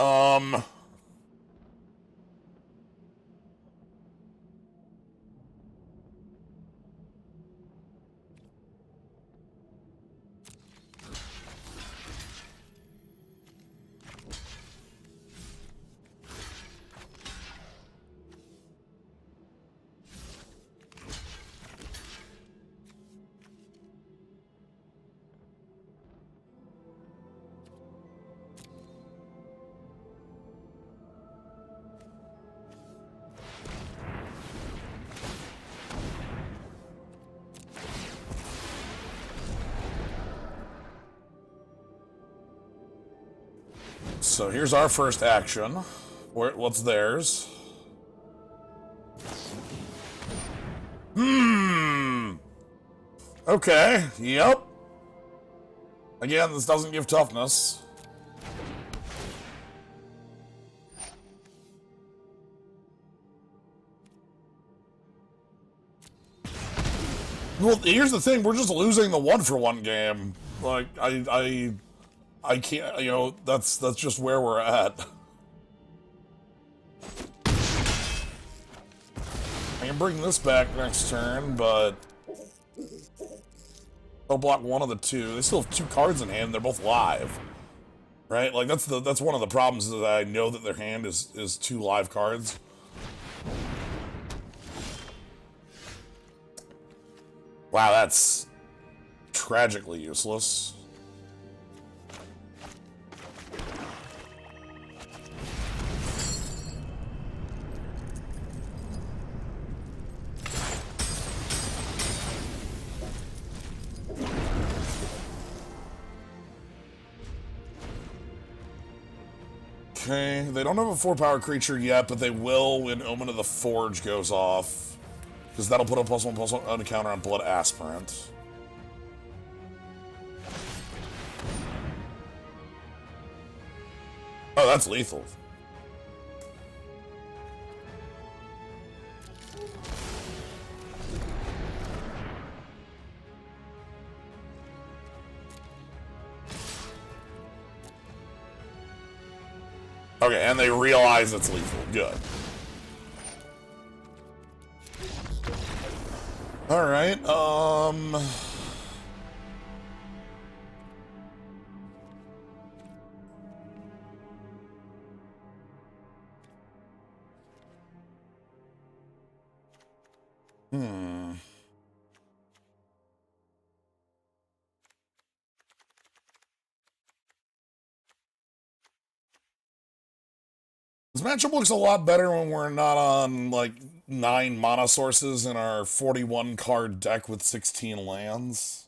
so here's our first action. What's theirs? Okay, yep. Again, this doesn't give toughness. Well, here's the thing, we're just losing the 1-for-1 game. Like, I can't, you know, that's just where we're at. I can bring this back next turn, but they'll block one of the two. They still have 2 cards in hand, they're both live. Right? Like, that's one of the problems, is that I know that their hand is 2 live cards. Wow, that's tragically useless. Okay, they don't have a 4-power creature yet, but they will when Omen of the Forge goes off. Because that'll put a +1/+1 on a counter on Blood Aspirant. Oh, that's lethal. Okay, and they realize it's lethal. Good. Alright, This matchup looks a lot better when we're not on, like, 9 mana sources in our 41 card deck with 16 lands.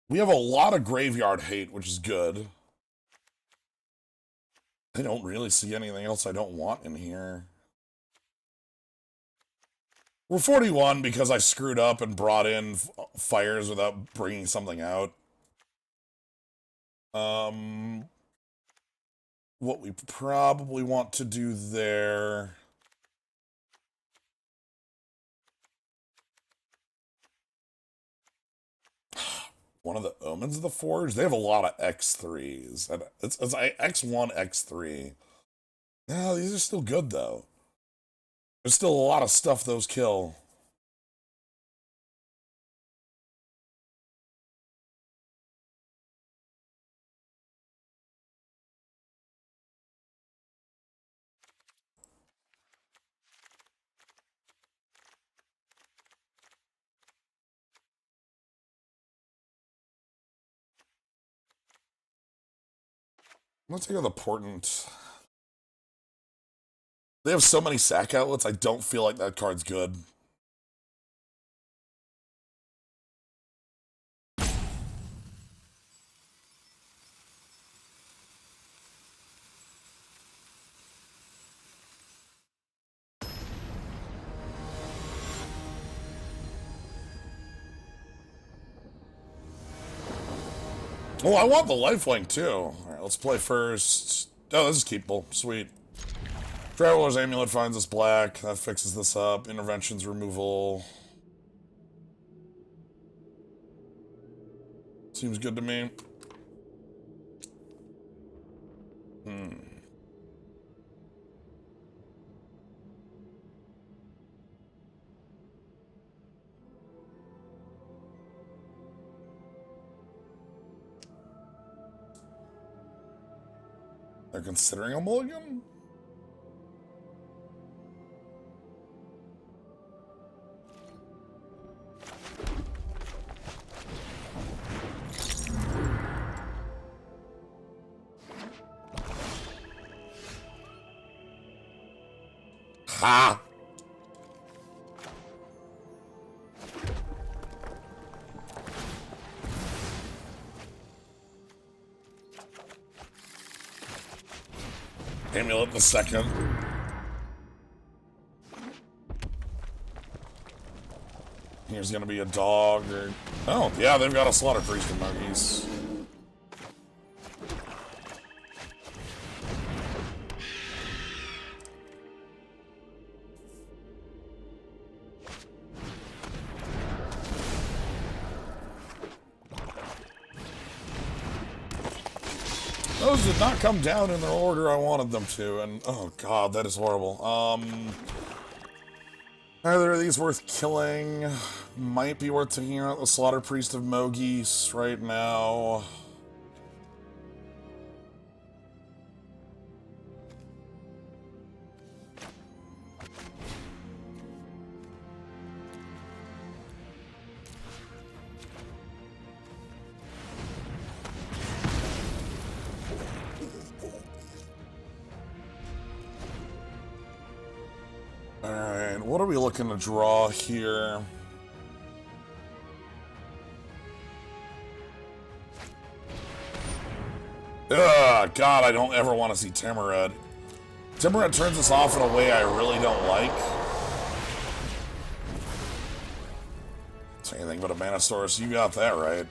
We have a lot of graveyard hate, which is good. I don't really see anything else I don't want in here. We're 41 because I screwed up and brought in fires without bringing something out. What we probably want to do there... One of the omens of the Forge? They have a lot of X3s. And it's like X1, X3. No, these are still good, though. There's still a lot of stuff those kill. Let's take out the Portent. They have so many sack outlets, I don't feel like that card's good. Oh, I want the lifelink too. Alright, let's play first. Oh, this is keepable. Sweet. Traveler's Amulet finds us black. That fixes this up. Interventions removal. Seems good to me. They're considering a mulligan? Ha! Amulet the second. Here's gonna be a dog or... Oh, yeah, they've got a Slaughter Priest and monkeys. Those did not come down in the order I wanted them to, and oh god, that is horrible. Either of these worth killing. Might be worth taking out the Slaughter Priest of Mogis right now. Alright, what are we looking to draw here? Ugh, God, I don't ever want to see Timurid. Timurid turns us off in a way I really don't like. It's anything but a Manosaurus, you got that right.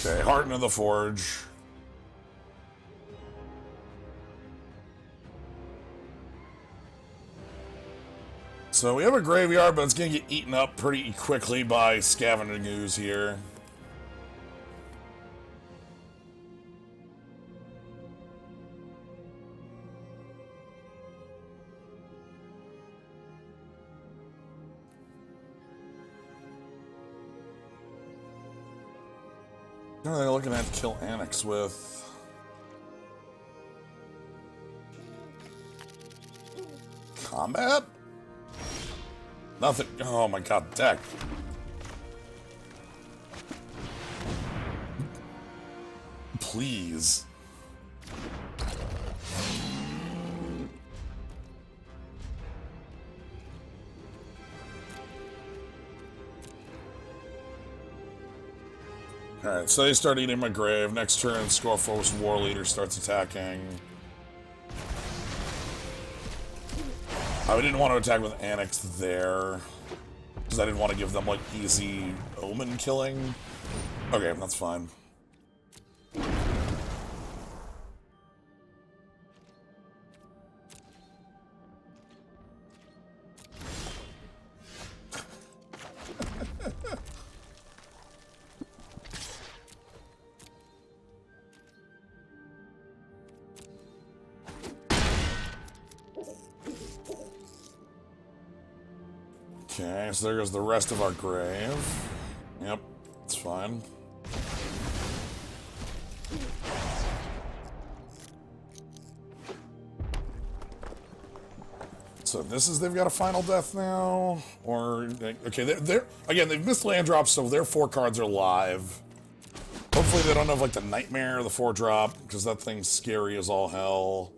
Okay, Heart into the Forge. So we have a graveyard, but it's gonna get eaten up pretty quickly by Scavenging Ooze here. What are they looking at to kill Annex with? Combat? Nothing. Oh my god, deck. Please. Alright, so they start eating my grave. Next turn, Scorforce War Leader starts attacking. I didn't want to attack with Annex there, because I didn't want to give them, like, easy Omen killing. Okay, that's fine. Okay, so there goes the rest of our grave. Yep, it's fine. So this is, they've got a final death now? Or, okay, again, they've missed land drops, so their 4 cards are live. Hopefully they don't have, like, the Nightmare or the 4-drop, because that thing's scary as all hell.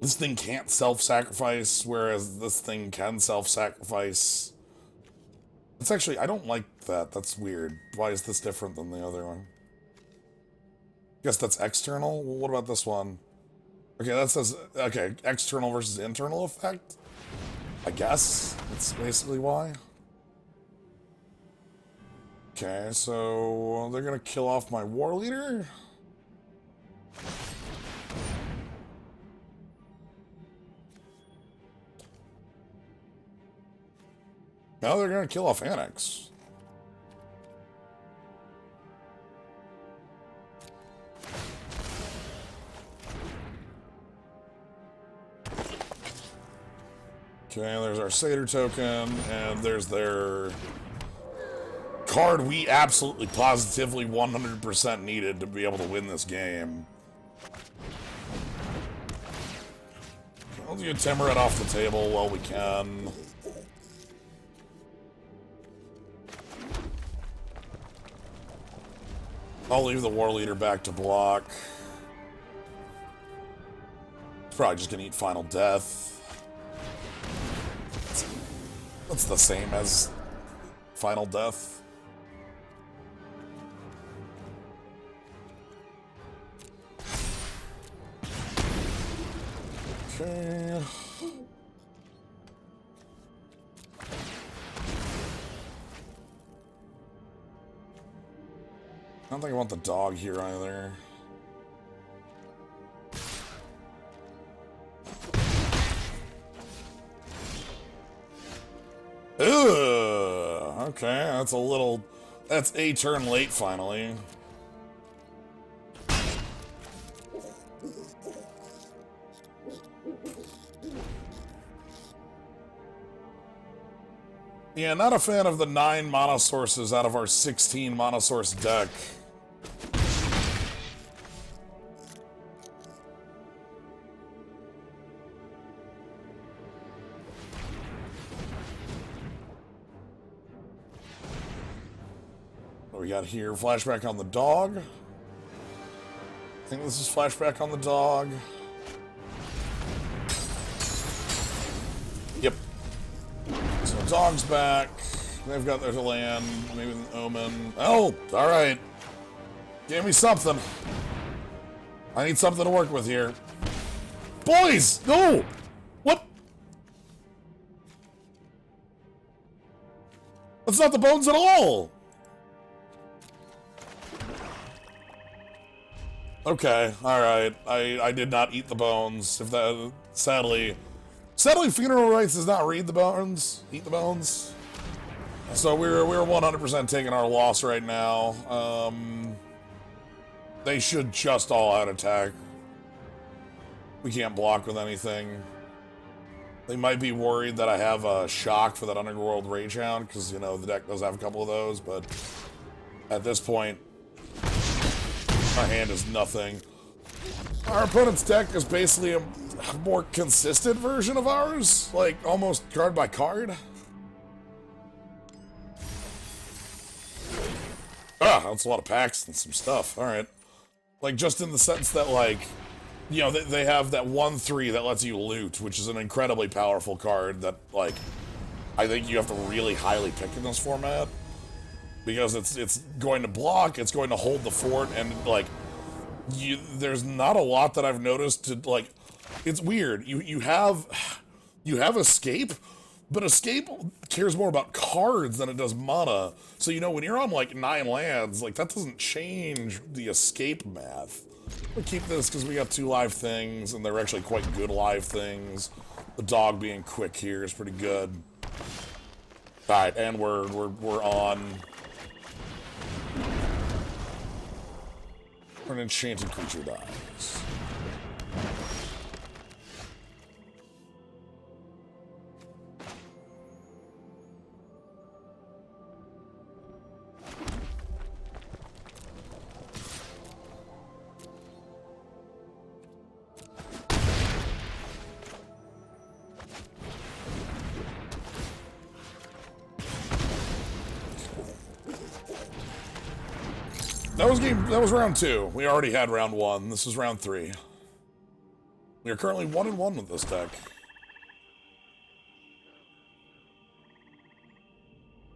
This thing can't self-sacrifice, whereas this thing can self-sacrifice. It's actually, I don't like that. That's weird. Why is this different than the other one? Guess that's external? Well, what about this one? Okay, that says, okay, external versus internal effect? I guess that's basically why. Okay, so they're gonna kill off my war leader? Now they're gonna kill off Annex. Okay, there's our Satyr token, and there's their card we absolutely, positively, 100% needed to be able to win this game. I'll get Timurit off the table while we can. I'll leave the war leader back to block. He's probably just gonna eat Final Death. That's the same as Final Death. Okay. I don't think I want the dog here either. Ugh, okay, that's a turn late finally. Yeah, not a fan of the 9 mana sources out of our 16 mana source deck. What do we got here? Flashback on the dog. I think this is flashback on the dog. Yep. So dog's back. They've got their land. Maybe an omen. Oh, alright. Give me something. I need something to work with here. Boys! No! What? That's not the bones at all! Okay, alright. I did not eat the bones. If that sadly funeral rites does not read the bones. Eat the bones. So we're 100% taking our loss right now. They should just all out attack. We can't block with anything. They might be worried that I have a shock for that Underworld Rage Hound, because, you know, the deck does have a couple of those, but at this point, our hand is nothing. Our opponent's deck is basically a more consistent version of ours, like almost card by card. Ah, that's a lot of packs and some stuff. All right. Like, just in the sense that, like, you know, they have that 1/3 that lets you loot, which is an incredibly powerful card that, like, I think you have to really highly pick in this format. Because it's going to block, it's going to hold the fort, and, like, there's not a lot that I've noticed to, like, it's weird. You have escape, But Escape cares more about cards than it does mana. So, you know, when you're on like 9 lands, like that doesn't change the Escape math. We keep this because we got 2 live things, and they're actually quite good live things. The dog being quick here is pretty good. Alright, and we're on an enchanted creature dies. That was round 2. We already had round 1. This is round 3. We are currently 1-1 with this deck.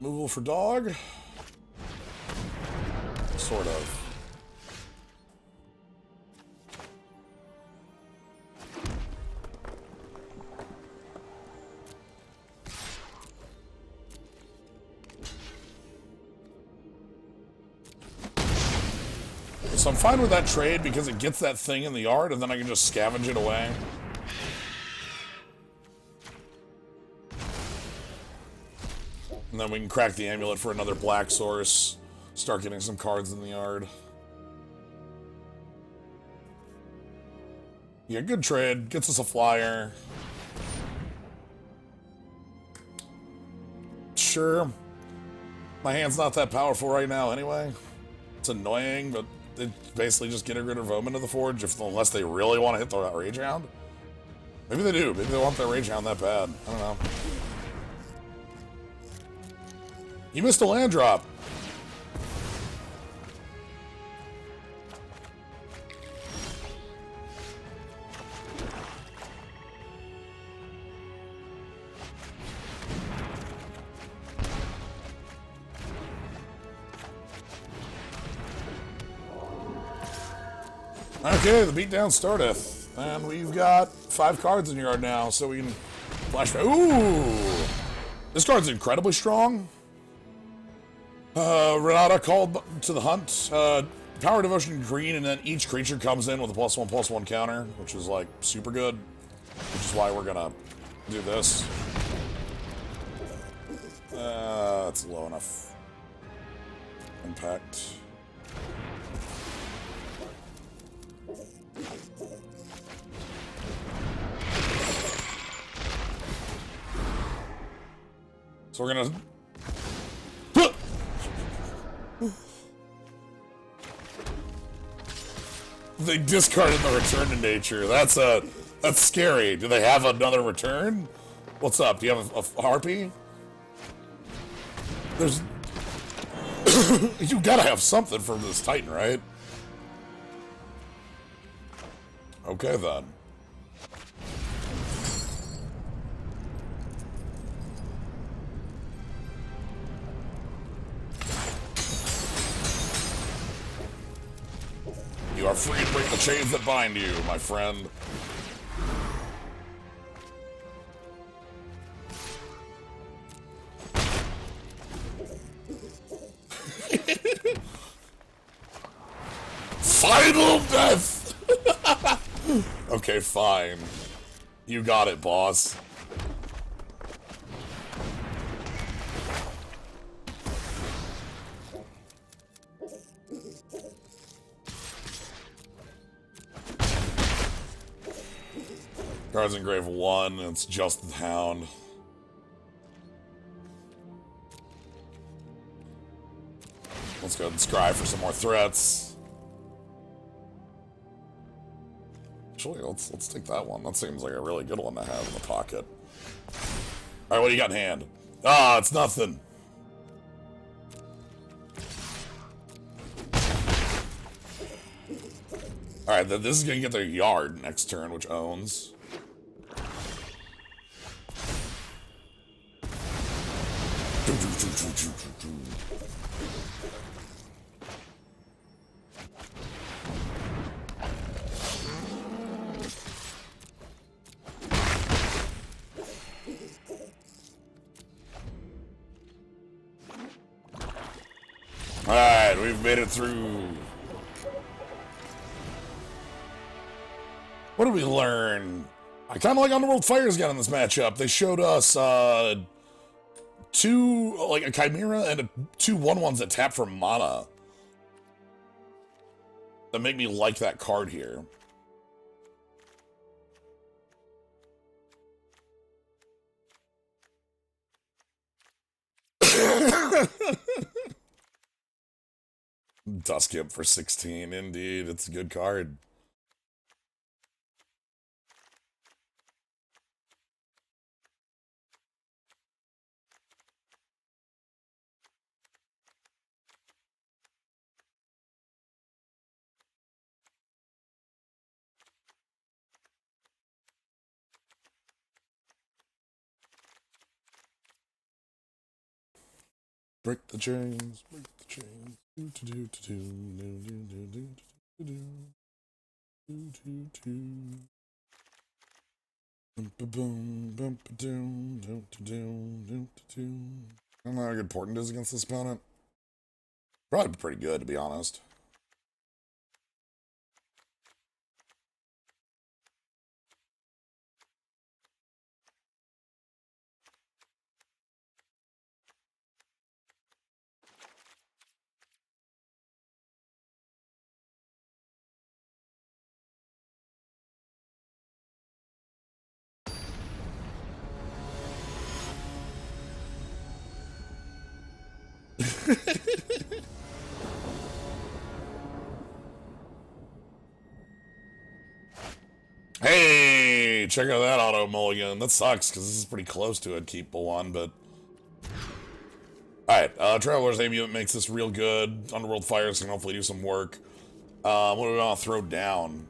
Removal for dog? Sort of. So I'm fine with that trade because it gets that thing in the yard and then I can just scavenge it away. And then we can crack the amulet for another black source, start getting some cards in the yard. Yeah, good trade. Gets us a flyer. Sure. My hand's not that powerful right now anyway. It's annoying, but they basically just get rid of Omen to the Forge unless they really want to hit the Rage Hound. Maybe they do. Maybe they want that Rage Hound that bad. I don't know. You missed a land drop. Okay, the beatdown starteth. And we've got 5 cards in yard now, so we can flash back. Ooh! This card's incredibly strong. Renata called to the hunt. Power Devotion green, and then each creature comes in with a +1/+1 counter, which is like super good. Which is why we're gonna do this. That's low enough impact. So we're gonna... They discarded the return to nature. That's scary. Do they have another return? What's up? Do you have a harpy? There's... You gotta have something from this Titan, right? Okay, then. You are free to break the chains that bind you, my friend. Final death! Okay, fine. You got it, boss. Cards engrave 1, it's just the Hound. Let's go and scry for some more threats. Actually, let's take that one. That seems like a really good one to have in the pocket. Alright, what do you got in hand? Ah, it's nothing. Alright, then this is gonna get their yard next turn, which owns. Alright, we've made it through. What did we learn? I kind of like Underworld Fires again in this matchup. They showed us two, like a Chimera and two 1/1s that tap for mana. That make me like that card here. Duskip for 16, indeed. It's a good card. Break the chains, break the chains. Do do do do do do do do do do do do. Bum boom bum doom do do do do. I don't know how good Portent is against this opponent. Probably pretty good, to be honest. Hey, check out that auto mulligan. That sucks, because this is pretty close to a keepable one, but... Alright, Traveler's Amulet makes this real good. Underworld Fires can hopefully do some work. What do we want to throw down?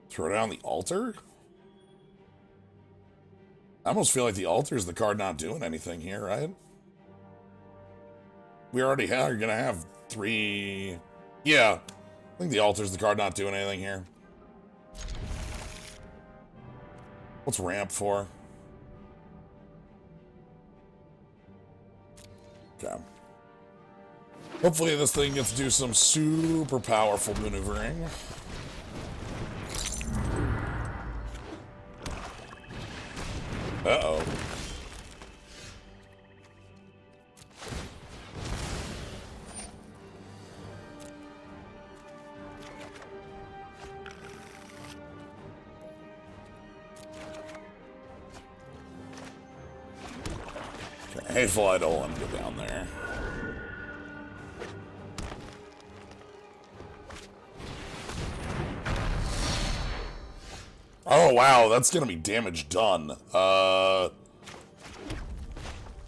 Throw down the altar? I almost feel like the altar is the card not doing anything here, right? We already are gonna have 3... Yeah, I think the altar's the card not doing anything here. What's ramp for? Okay. Hopefully this thing gets to do some super powerful maneuvering. Uh-oh. Okay, Hateful I don't want to go down there. Oh, wow, that's gonna be damage done.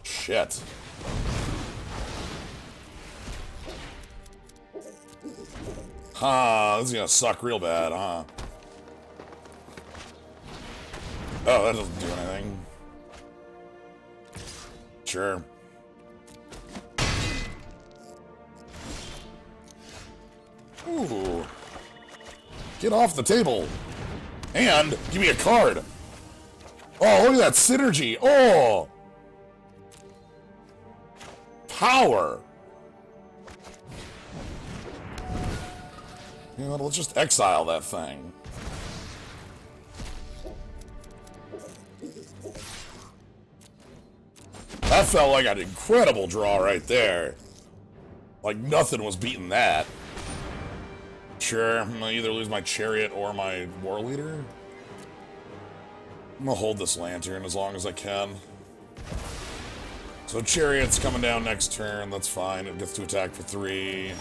Shit. Huh, this is gonna suck real bad, huh? Oh, that doesn't do anything. Sure. Ooh. Get off the table. And give me a card. Oh, look at that synergy. Oh. Power. You know what, let's just exile that thing. That felt like an incredible draw right there. Like nothing was beating that. Sure, I'm gonna either lose my Chariot or my War Leader. I'm gonna hold this Lantern as long as I can. So Chariot's coming down next turn, that's fine. It gets to attack for 3.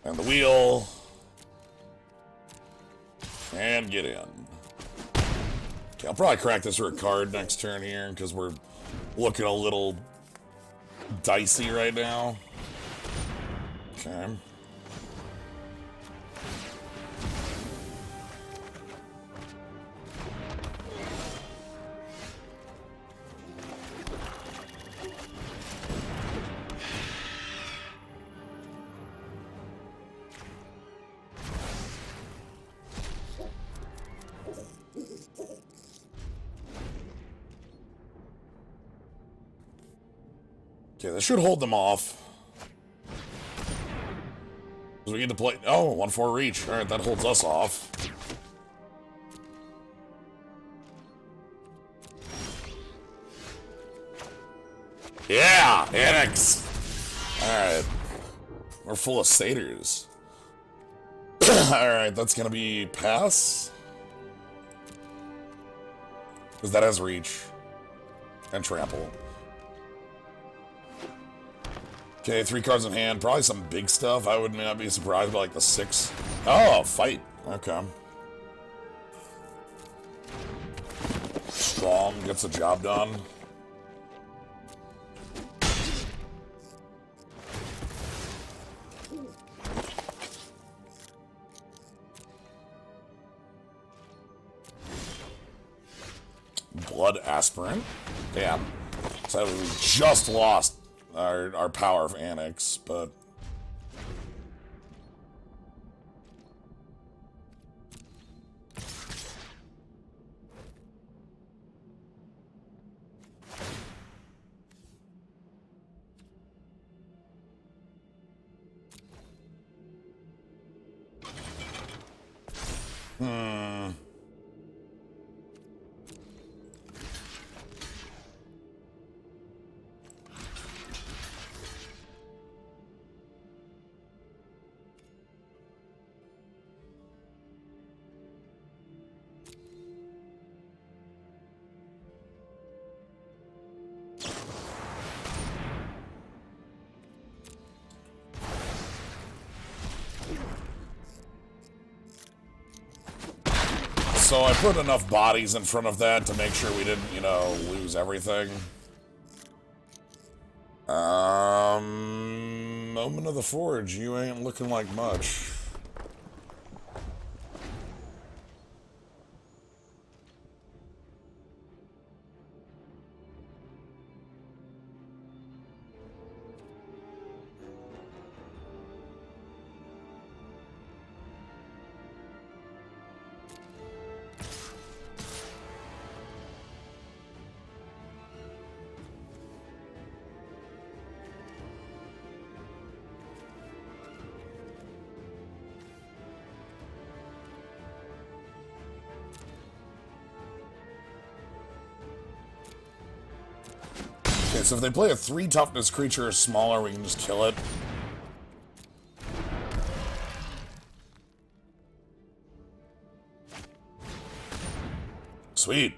And the wheel. And get in. Okay, I'll probably crack this for a card next turn here, because we're looking a little dicey right now. Okay. Okay, this should hold them off. So we get to play... Oh, 1-4 reach. Alright, that holds us off. Yeah! Annex! Alright. We're full of satyrs. Alright, that's gonna be pass. Because that has reach. And trample. Okay, 3 cards in hand. Probably some big stuff. I would not be surprised by like the 6. Oh, fight. Okay. Strong gets the job done. Blood aspirant. Damn. So we just lost our power of Annex, but... So I put enough bodies in front of that to make sure we didn't, you know, lose everything. Moment of the Forge, you ain't looking like much. Okay, so if they play a 3 toughness creature or smaller, we can just kill it. Sweet.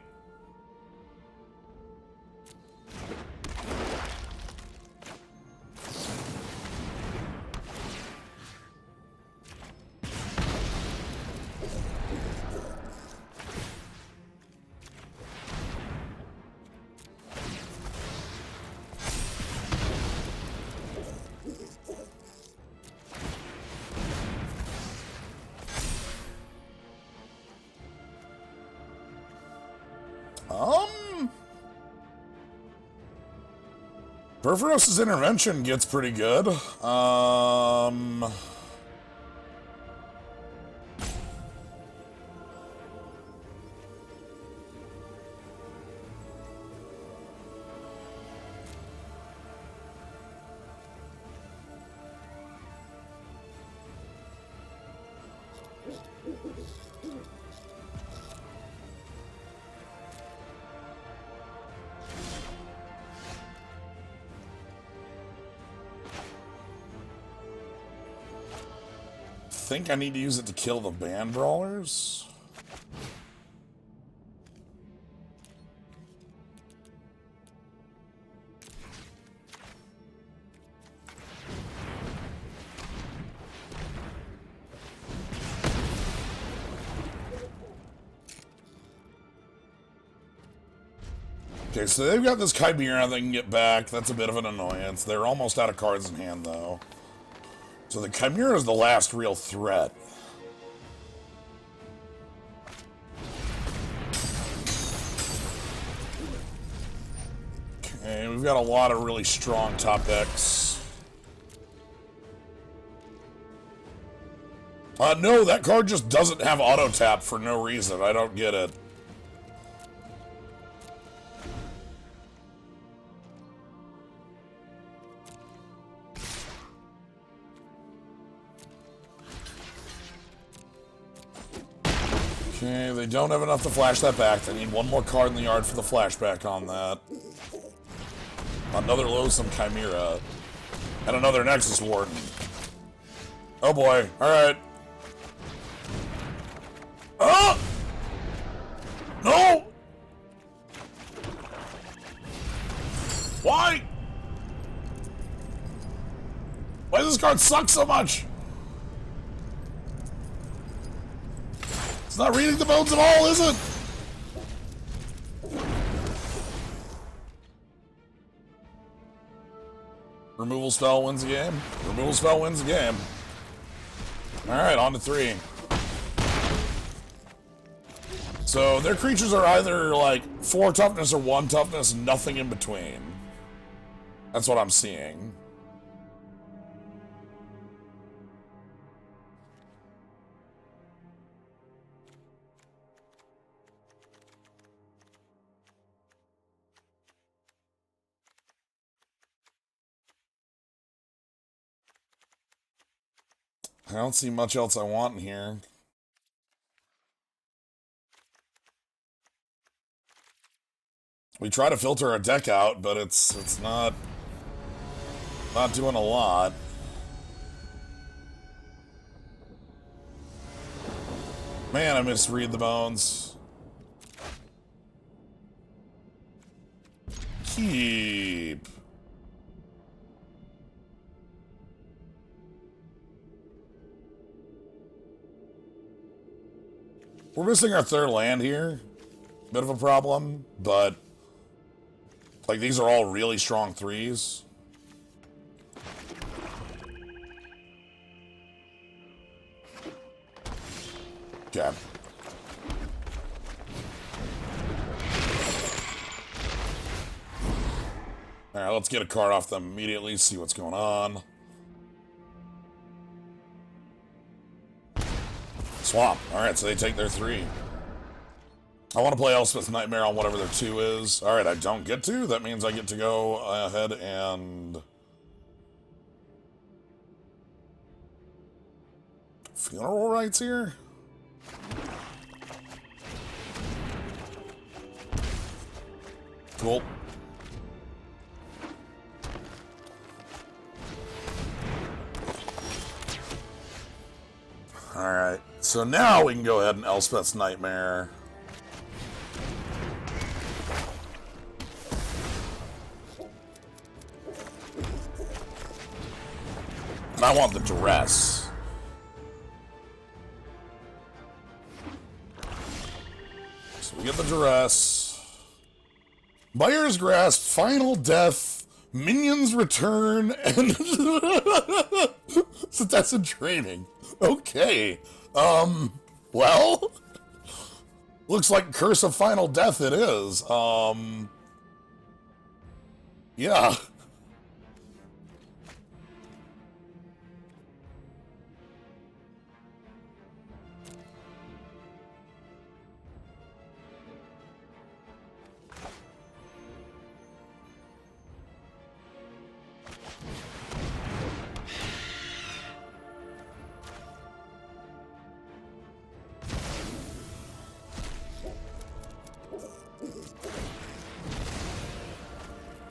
Theros' intervention gets pretty good. I think I need to use it to kill the band brawlers. Okay, so they've got this Chimera they can get back. That's a bit of an annoyance. They're almost out of cards in hand, though. So the Chimera is the last real threat. Okay, we've got a lot of really strong top decks. No, that card just doesn't have auto tap for no reason. I don't get it. Okay, they don't have enough to flash that back. They need one more card in the yard for the flashback on that. Another loathsome Chimera. And another Nexus Warden. Oh boy, alright. Oh! No! Why? Why does this card suck so much? It's not reading the bones at all, is it? Removal spell wins the game. Removal spell wins the game. Alright, on to 3. So their creatures are either like 4 toughness or 1 toughness, nothing in between. That's what I'm seeing. I don't see much else I want in here. We try to filter our deck out, but it's not doing a lot. Man, I misread the bones. Keep. We're missing our 3rd land here. Bit of a problem, but like these are all really strong 3s. Okay. Alright, let's get a card off them immediately, see what's going on. Swap. Alright, so they take their 3. I want to play Elspeth's Nightmare on whatever their 2 is. Alright, I don't get to. That means I get to go ahead and... Funeral rites here? Cool. Alright, so now we can go ahead and Elspeth's Nightmare. And I want the Duress. So we get the Duress. Buyer's Grasp, Final Death, Minions Return, and... So that's in training. Okay. Well... Looks like Curse of Final Death it is. Yeah.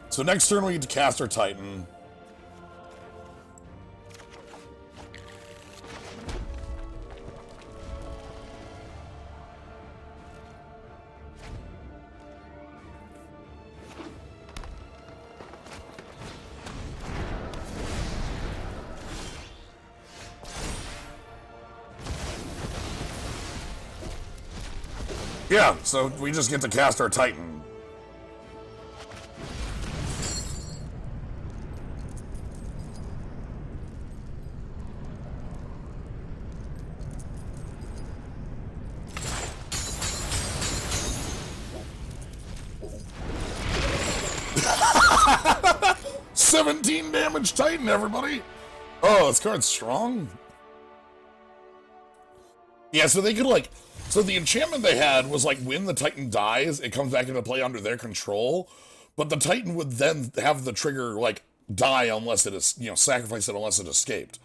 So next turn we get to cast our Titan. Yeah, so we just get to cast our Titan. Damage Titan, everybody! Oh, this card's strong. Yeah, so they could, like... So the enchantment they had was, like, when the Titan dies, it comes back into play under their control, but the Titan would then have the trigger, like, die unless it is, you know, sacrifice it unless it escaped.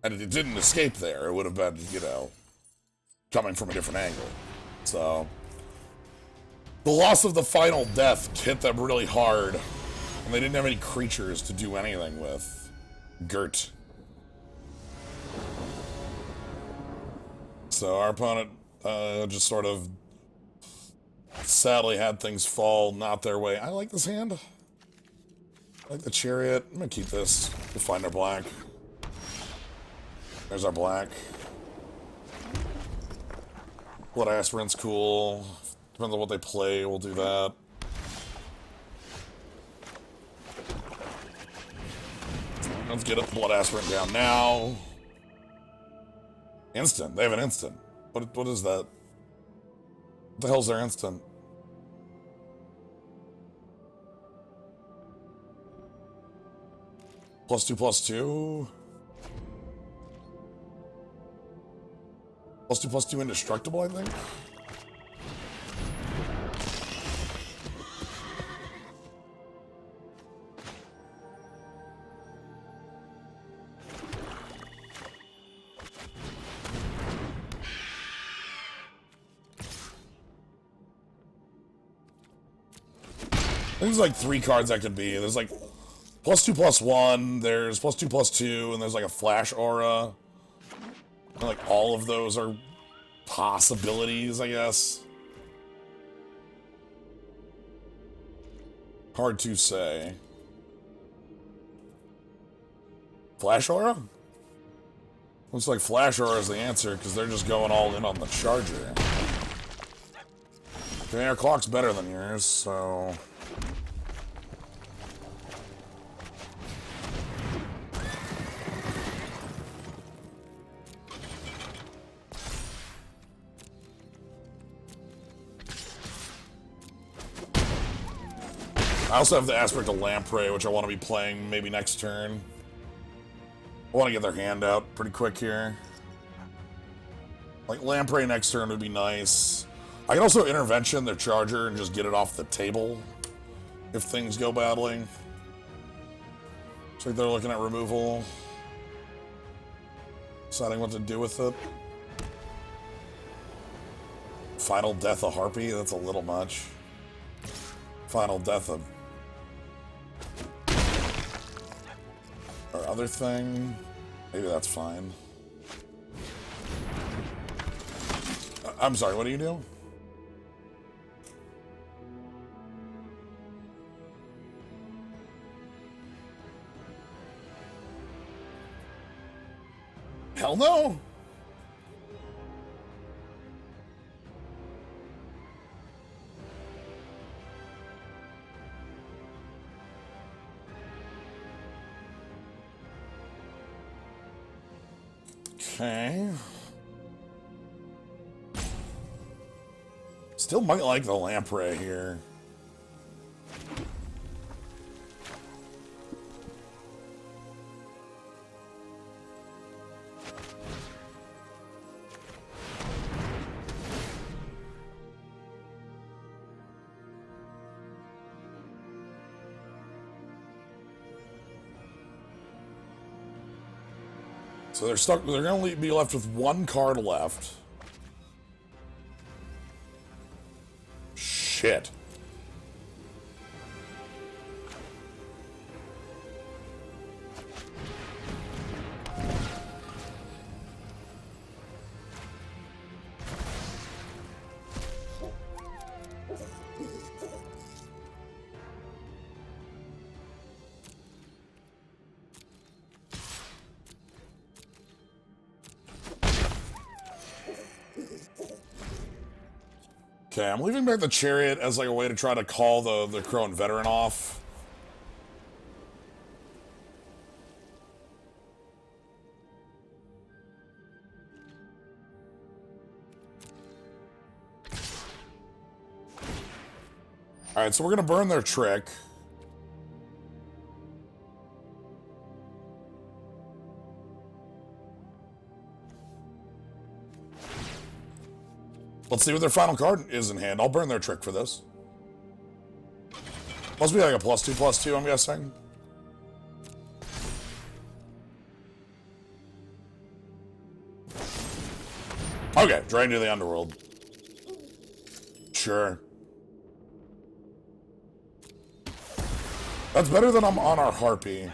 And if it didn't escape there, it would have been, you know, coming from a different angle. So the loss of the final death hit them really hard, and they didn't have any creatures to do anything with. Gert. So our opponent just sort of sadly had things fall not their way. I like this hand. I like the chariot. I'm gonna keep this. We'll find our black. There's our black. Blood Aspirant's cool. Depends on what they play, we'll do that. Let's get a Blood Aspirant down now. Instant. They have an instant. What is that? What the hell's their instant? +2/+2. +2/+2 indestructible, I think. There's like 3 cards that could be. There's like +2/+1, there's +2/+2, and there's like a flash aura. And like all of those are possibilities, I guess. Hard to say. Flash aura? Looks like flash aura is the answer because they're just going all in on the charger. Okay, our clock's better than yours, so... I also have the Aspect of Lamprey, which I want to be playing maybe next turn. I want to get their hand out pretty quick here. Like, Lamprey next turn would be nice. I can also Intervention their Charger and just get it off the table if things go badly. Looks like they're looking at removal. Deciding what to do with it. Final Death of Harpy? That's a little much. Final Death of... Our other thing, maybe that's fine. I'm sorry, what do you do? Hell no! Okay. Still might like the Lamprey here. So they're stuck. They're going to be left with 1 card left. Shit. Okay, I'm leaving back the Chariot as like a way to try to call the Crone Veteran off. Alright, so we're gonna burn their trick. Let's see what their final card is in hand. I'll burn their trick for this. Must be like a +2/+2, I'm guessing. Okay, drain to the underworld. Sure. That's better than I'm on our Harpy.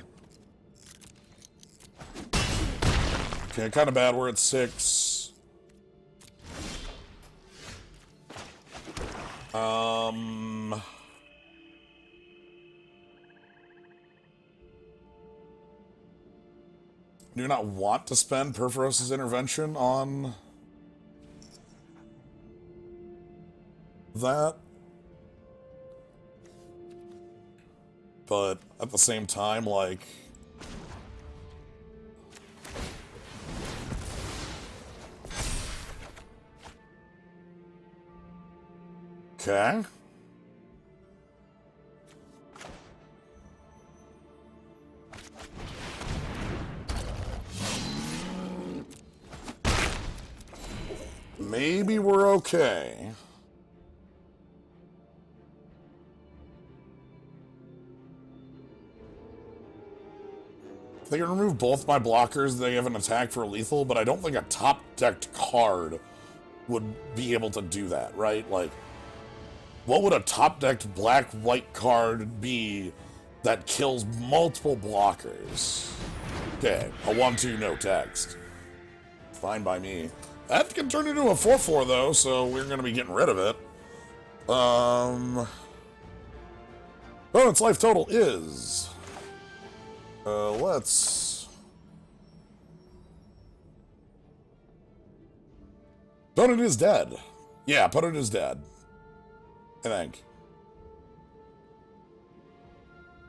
Okay, kind of bad. We're at 6. Do you not want to spend Perforos's intervention on that? But at the same time, like... Okay. Maybe we're okay. They can remove both my blockers. They have an attack for lethal, but I don't think a top-decked card would be able to do that, right? Like, what would a top-decked black-white card be that kills multiple blockers? Okay, a 1-2, no text. Fine by me. That can turn into a 4-4, though, so we're going to be getting rid of it. Oh, its life total is... let's... Opponent is dead. Yeah, opponent is dead. I think.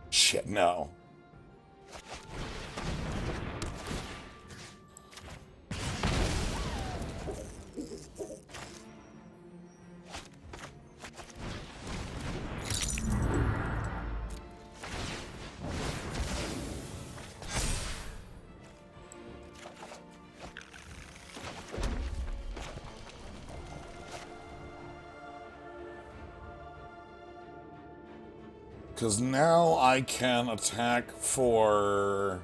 Shit, no. Because now I can attack for...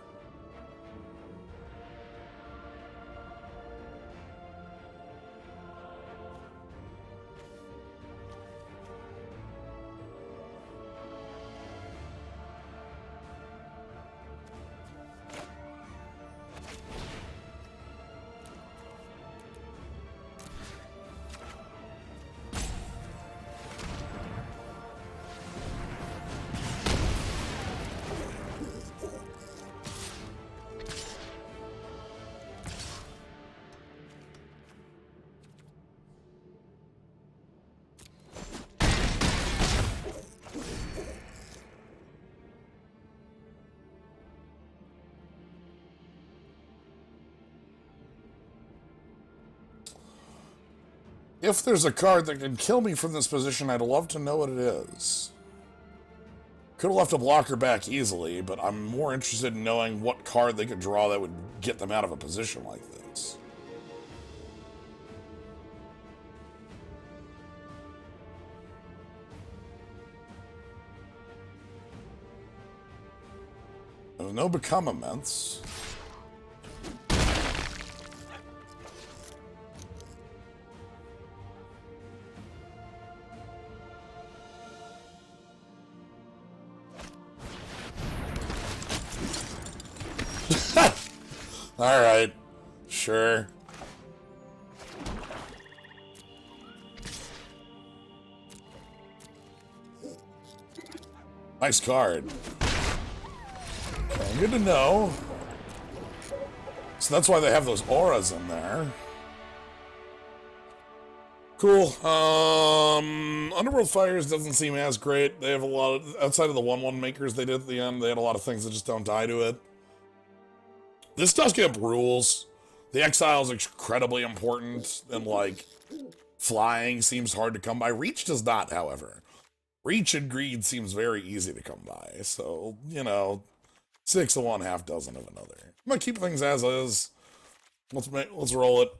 If there's a card that can kill me from this position, I'd love to know what it is. Could have left a blocker back easily, but I'm more interested in knowing what card they could draw that would get them out of a position like this. There's no Become Immense. Alright. Sure. Nice card. Okay, good to know. So that's why they have those auras in there. Cool. Underworld Fires doesn't seem as great. They have a lot of... Outside of the 1/1 makers they did at the end, they had a lot of things that just don't die to it. This does give rules. The Exile is incredibly important, and, like, flying seems hard to come by. Reach does not, however. Reach and Greed seems very easy to come by, so, you know, 6 of one, half dozen of another. I'm gonna keep things as is. Let's roll it.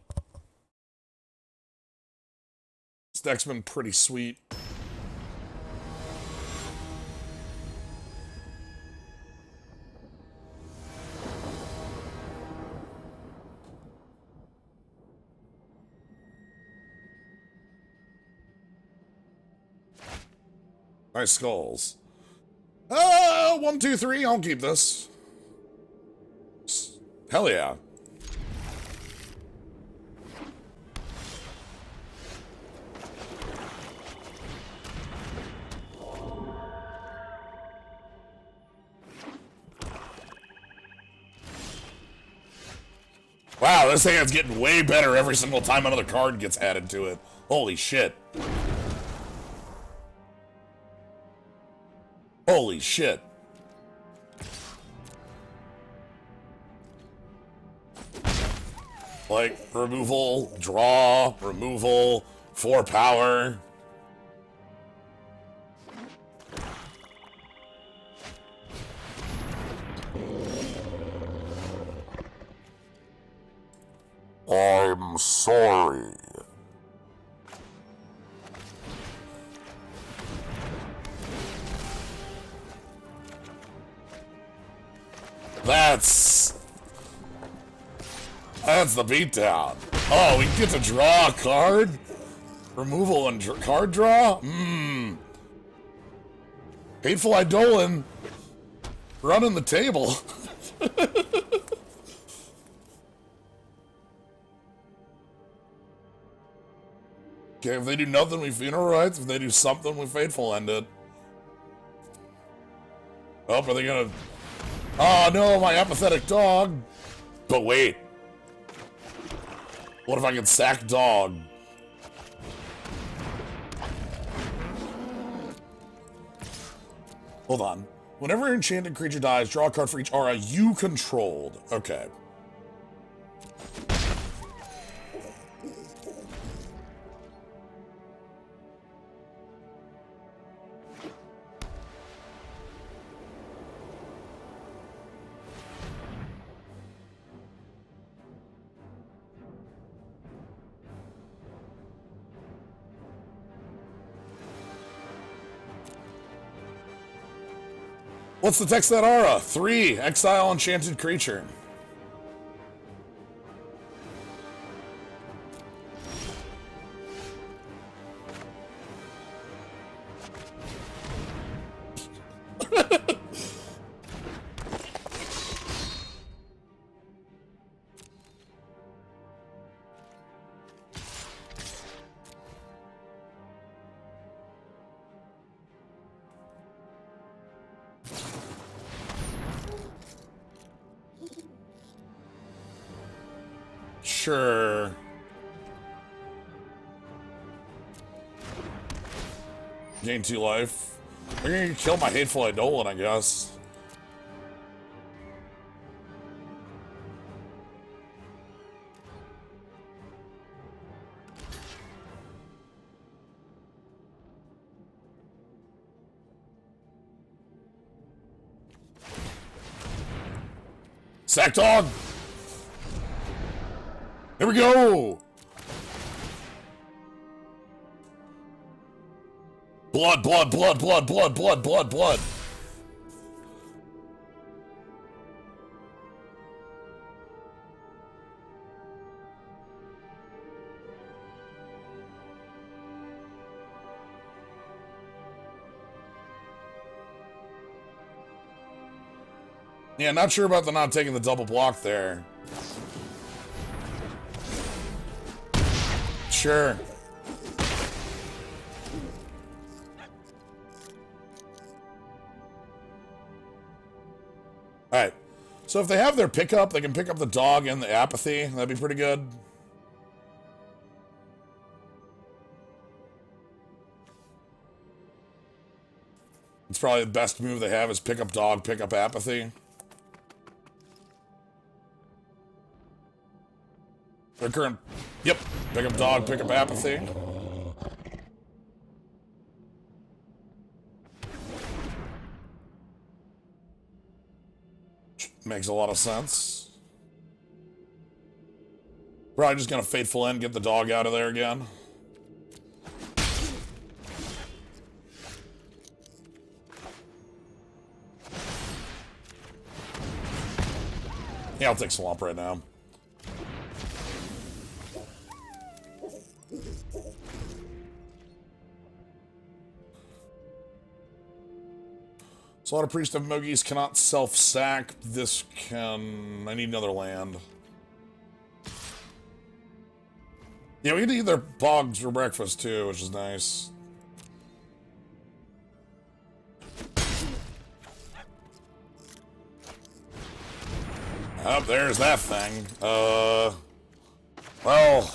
This deck's been pretty sweet. Nice skulls. 1, 2, 3. I'll keep this. Hell yeah. Wow, this hand's getting way better every single time another card gets added to it. Holy shit. Holy shit. Like, removal, draw, removal, 4 power. I'm sorry. That's the beatdown. Oh, we get to draw a card? Removal and card draw? Hateful Eidolon running the table. Okay, if they do nothing, we funeral rites. If they do something, we fateful end it. Oh, are they gonna... Oh no, my apathetic dog. But wait. What if I can sack dog? Hold on. Whenever an enchanted creature dies, draw a card for each aura you controlled. Okay. What's the text of that aura? 3. Exile enchanted creature. Sure. Gain 2 life. They're gonna kill my hateful Eidolon, I guess. Sack dog! Here we go! Blood, blood, blood, blood, blood, blood, blood, blood. Yeah, not sure about the not taking the double block there. Sure. Alright. So if they have their pickup, they can pick up the dog and the apathy. That'd be pretty good. It's probably the best move they have is pick up dog, pick up apathy. Their current... Yep. Pick up dog, pick up apathy. Makes a lot of sense. Probably just gonna Fateful End, get the dog out of there again. Yeah, I'll take Swamp right now. Slaughter Priest of Mogies cannot self-sack. This can... I need another land. Yeah, we can eat their pogs for breakfast, too, which is nice. Oh, there's that thing. Well...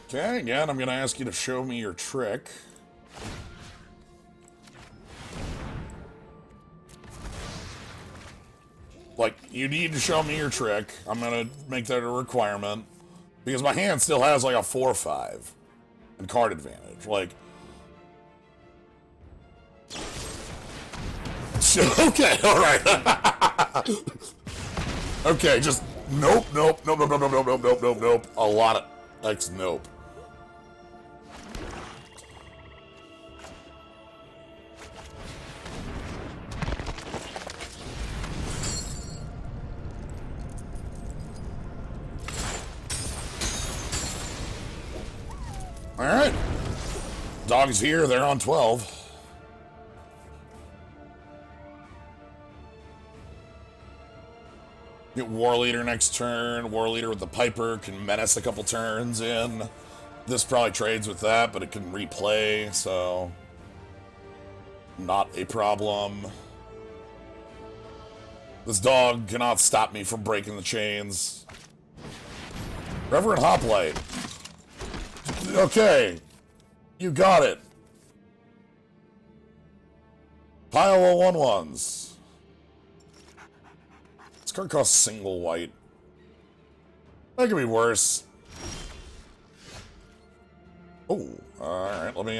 Okay, again, I'm going to ask you to show me your trick. Like, you need to show me your trick. I'm going to make that a requirement. Because my hand still has, like, a 4-5. And card advantage. Like... Okay, alright. Okay, just... Nope, nope, nope, nope, nope, nope, nope, nope, nope, nope. A lot of... That's nope. Alright. Dog's here, they're on 12. Get War Leader next turn. War Leader with the Piper can menace a couple turns in. This probably trades with that, but it can replay, so... Not a problem. This dog cannot stop me from breaking the chains. Reverend Hoplite. Okay. You got it. Pile of 1/1s. This card costs single white. That could be worse. Oh, alright, let me,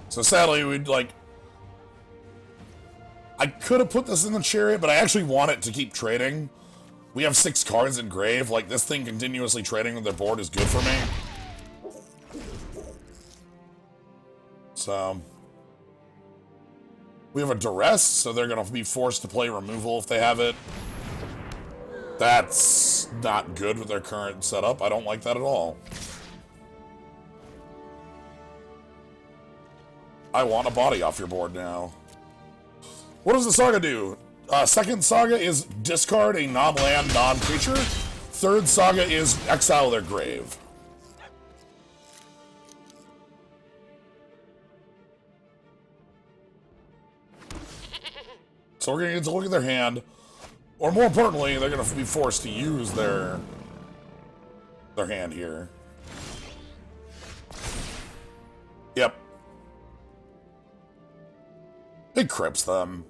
So sadly, we'd like... I could have put this in the chariot, but I actually want it to keep trading. We have 6 cards in grave. Like, this thing continuously trading with their board is good for me. So... We have a duress, so they're going to be forced to play removal if they have it. That's not good with their current setup. I don't like that at all. I want a body off your board now. What does the saga do? Second saga is discard a non-land, non-creature. Third saga is exile their grave. So we're going to get to look at their hand. Or more importantly, they're going to be forced to use their hand here. Yep. It crips them.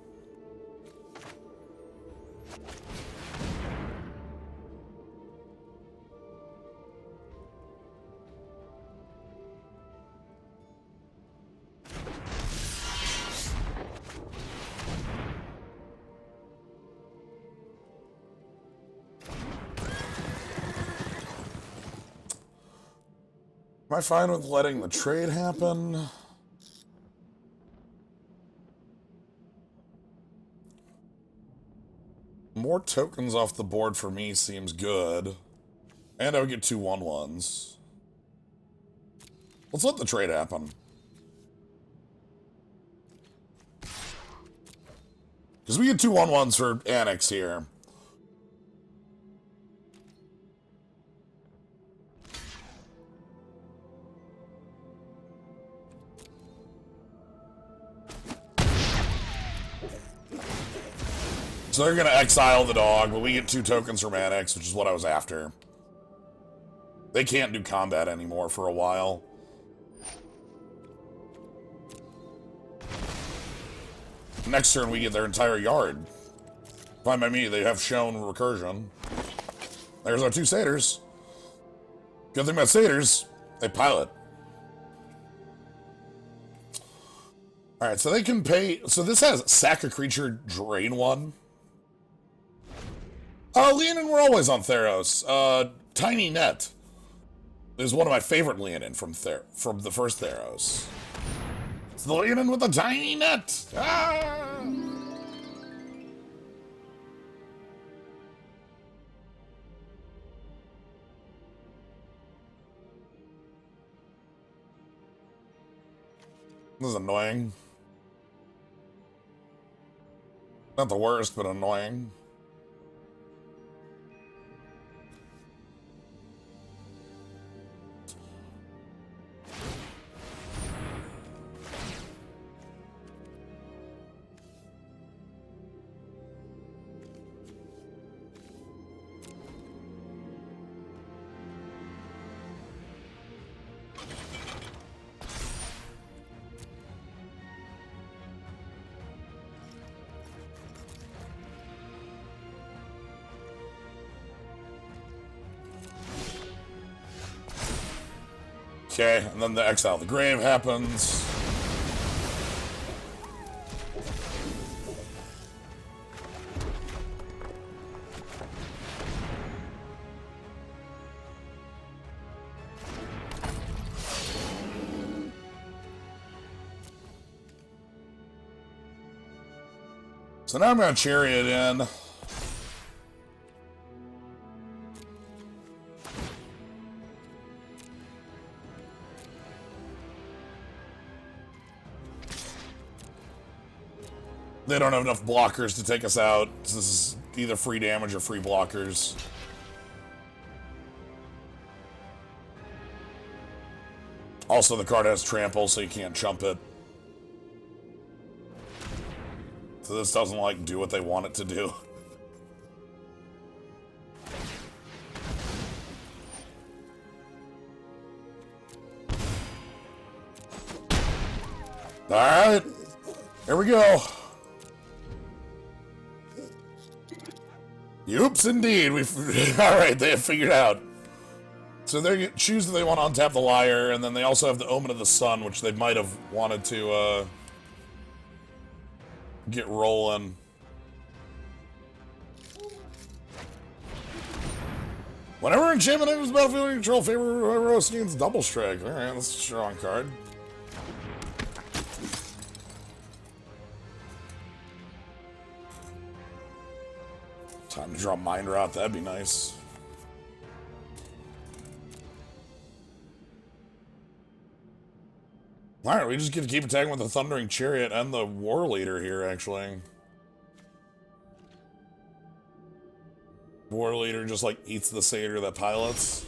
Am I fine with letting the trade happen? More tokens off the board for me seems good. And I would get 2 1/1s. Let's let the trade happen. Because we get 2 1/1s for Annex here. So they're going to exile the dog, but we get 2 tokens from Annex, which is what I was after. They can't do combat anymore for a while. Next turn, we get their entire yard. Fine by me, they have shown recursion. There's our 2 satyrs. Good thing about satyrs, they pilot. Alright, so they can pay... So this has sack a creature, drain 1. Leonin were always on Theros. Tiny Net is one of my favorite Leonin from the first Theros. It's the Leonin with the tiny net! Ah! This is annoying. Not the worst, but annoying. Okay, and then the exile of the grave happens. So now I'm going to chariot in. They don't have enough blockers to take us out. This is either free damage or free blockers. Also, the card has trample, so you can't chump it. So this doesn't, like, do what they want it to do. Alright. Here we go. Oops, indeed. Alright, they have figured out. So they choose that they want to untap the Liar, and then they also have the Omen of the Sun, which they might have wanted to get rolling. Whenever enchantment enters the battlefield, you control favor whoever else needs double strike. Alright, that's a strong card. Time to draw Mind Rot, that'd be nice. Alright, we just get to keep attacking with the Thundering Chariot and the War Leader here, actually. War Leader just, like, eats the satyr that pilots.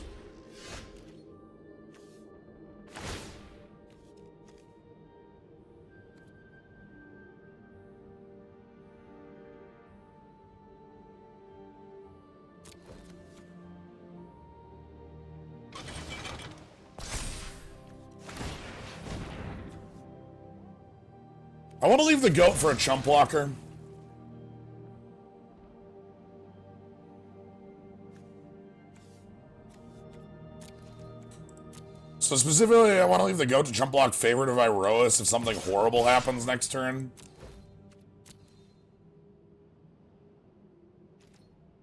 I want to leave the goat for a chump blocker. So specifically, I want to leave the goat to chump block Favorite of Iroas if something horrible happens next turn.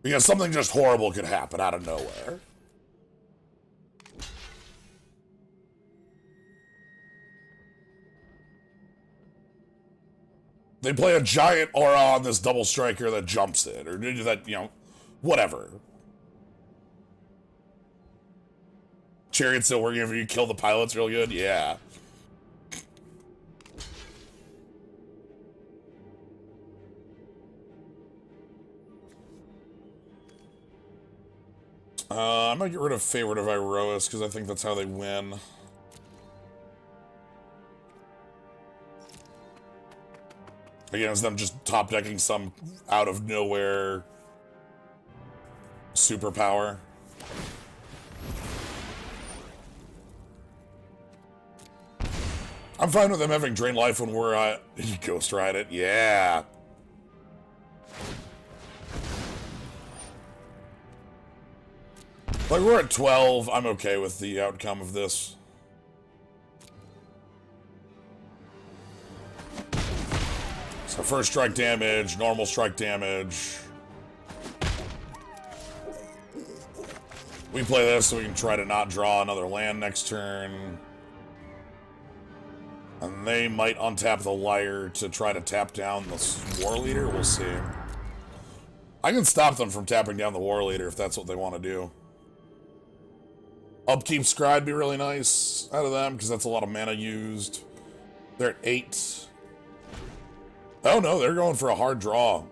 Because something just horrible could happen out of nowhere. They play a giant aura on this double striker that jumps it, or that, you know, whatever. Chariot still working if you kill the pilots real good? Yeah. I might get rid of Favorite of Iroas, because I think that's how they win. Against them just top decking some out of nowhere superpower. I'm fine with them having drain life when we're Ghost Ride it. Yeah. Like, we're at 12. I'm okay with the outcome of this. So first strike damage, normal strike damage. We play this so we can try to not draw another land next turn. And they might untap the Liar to try to tap down the War Leader. We'll see. I can stop them from tapping down the War Leader if that's what they want to do. Upkeep Scry would be really nice out of them, because that's a lot of mana used. They're at 8. Oh no, they're going for a hard draw.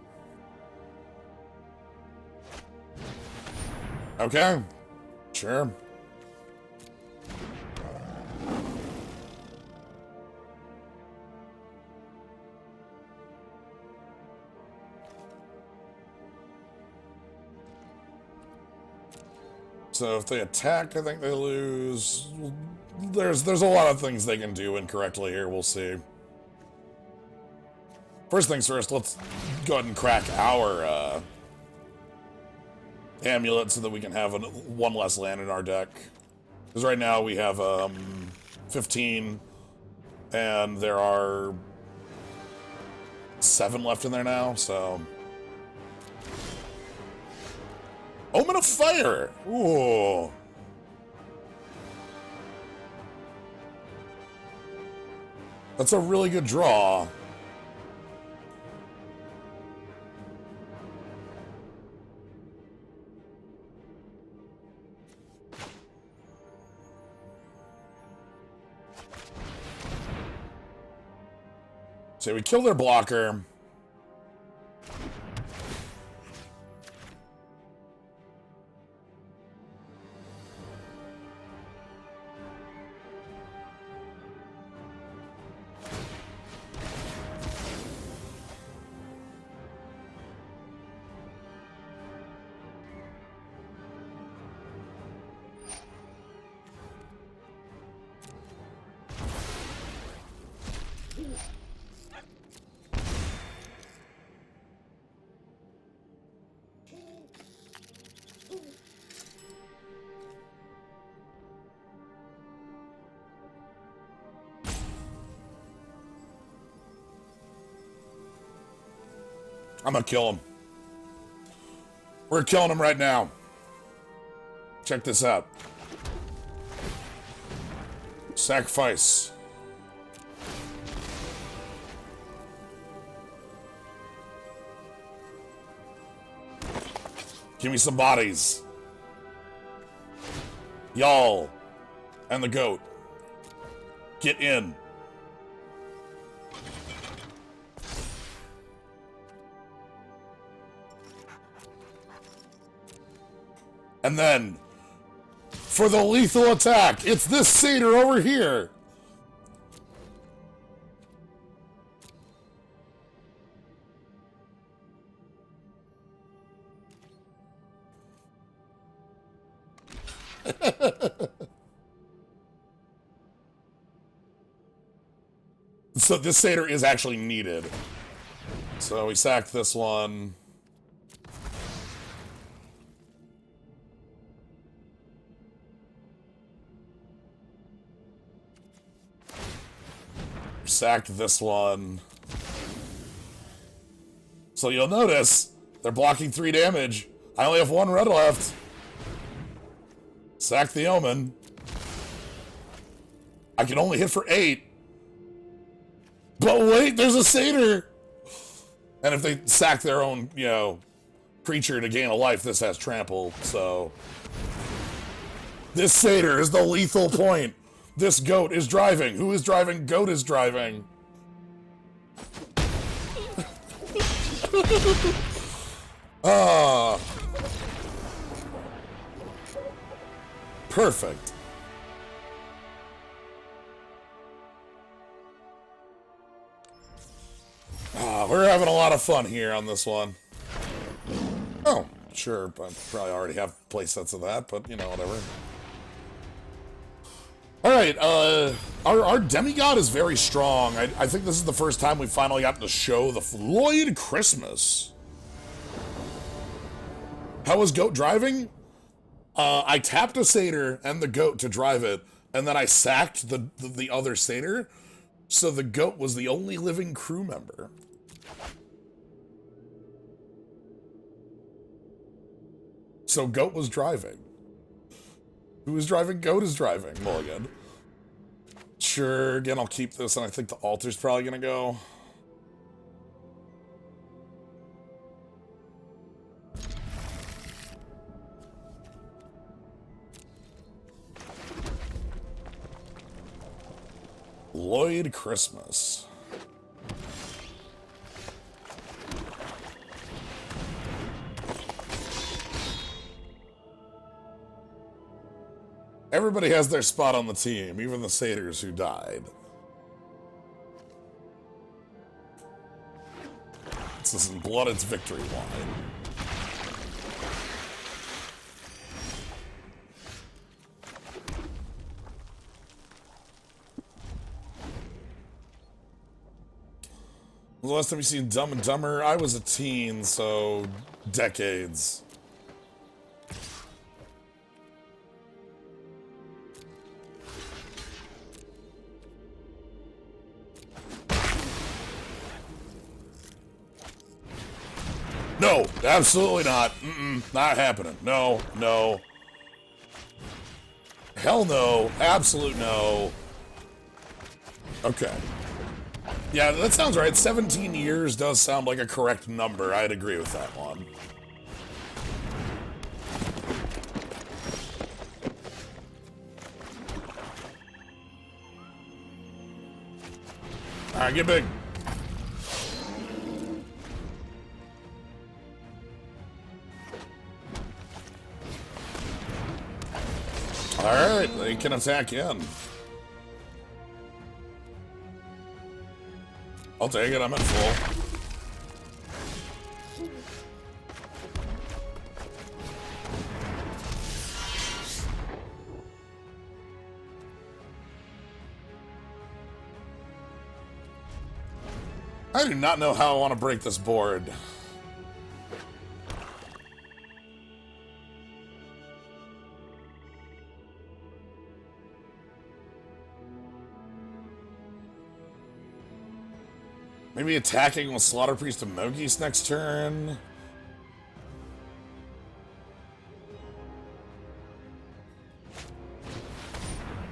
Okay. Sure. So if they attack, I think they lose. There's a lot of things they can do incorrectly here. We'll see. First things first, let's go ahead and crack our amulet so that we can have one less land in our deck. Because right now we have 15, and there are 7 left in there now, so... Omen of Fire! Ooh. That's a really good draw. So we kill their blocker. I'm gonna kill him. We're killing him right now. Check this out. Sacrifice. Give me some bodies. Y'all. And the goat. Get in. And then, for the lethal attack, it's this satyr over here. So this satyr is actually needed. So we sacked this one. Sacked this one. So you'll notice they're blocking 3 damage. I only have 1 red left. Sack the Omen. I can only hit for 8. But wait, there's a satyr. And if they sack their own, creature to gain a life, this has trample. So this satyr is the lethal point. This goat is driving. Who is driving? Goat is driving. Ah. Perfect. We're having a lot of fun here on this one. Oh, sure, I probably already have playsets of that, but, you know, whatever. Alright, our demigod is very strong. I think this is the first time we finally gotten to show the Floyd Christmas. How was goat driving? I tapped a satyr and the goat to drive it, and then I sacked the other satyr, so the goat was the only living crew member. So goat was driving. Who was driving? Goat is driving. Mulligan. Sure, again, I'll keep this, and I think the altar's probably gonna go. Lloyd Christmas. Everybody has their spot on the team, even the satyrs who died. This isn't blood, it's victory wine. The last time you seen Dumb and Dumber? I was a teen, so decades. No, absolutely not. Not happening. No, no. Hell no. Absolute no. Okay. Yeah, that sounds right. 17 years does sound like a correct number. I'd agree with that one. Alright, get big. Alright, they can attack in. I'll take it, I'm at full. I do not know how I want to break this board. Maybe attacking with Slaughter Priest and Mogis next turn.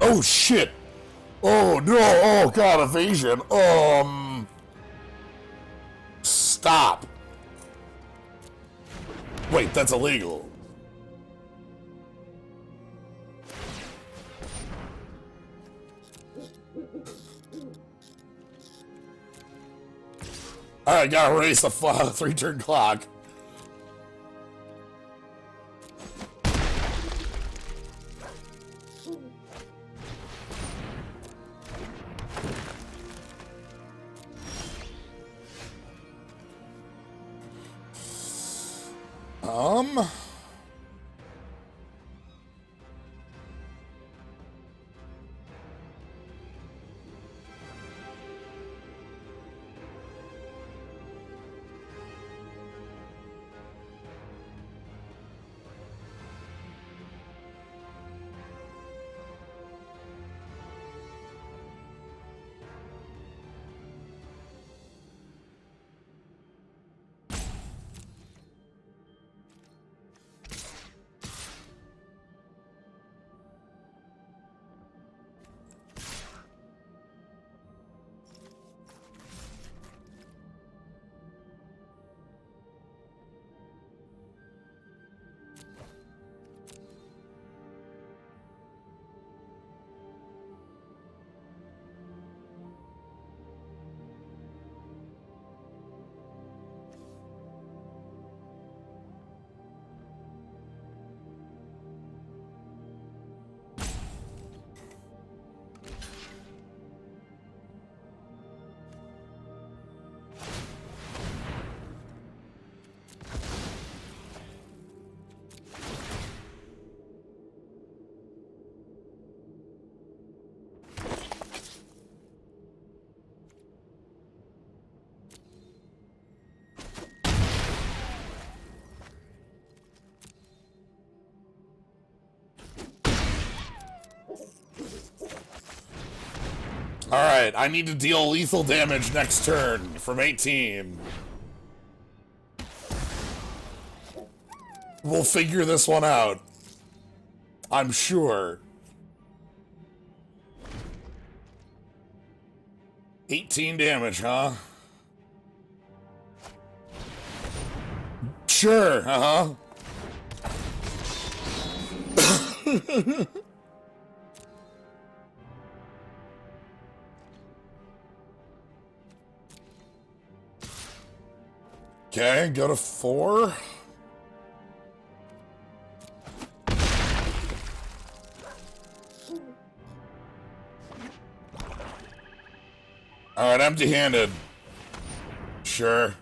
Oh shit! Oh no! Oh god, evasion! Stop! Wait, that's illegal. Alright, gotta race the 3-turn clock. Alright, I need to deal lethal damage next turn from 18. We'll figure this one out. I'm sure. 18 damage, huh? Sure, uh-huh. Okay, go to 4. Alright, empty-handed. Sure.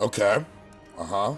Okay. Uh-huh.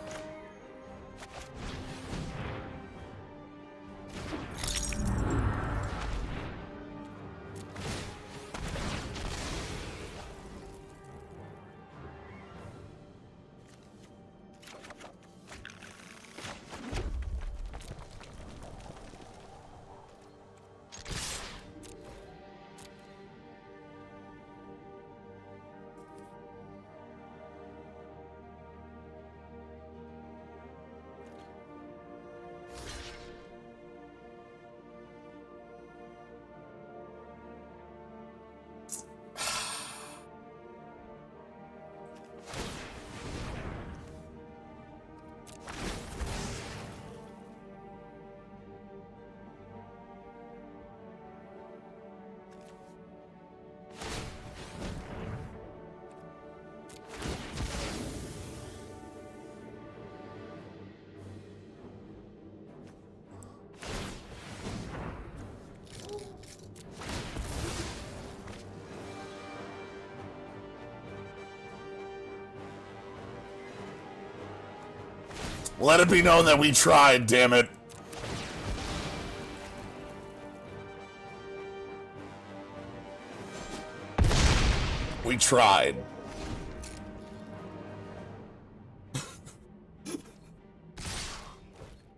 Let it be known that we tried, damn it. We tried.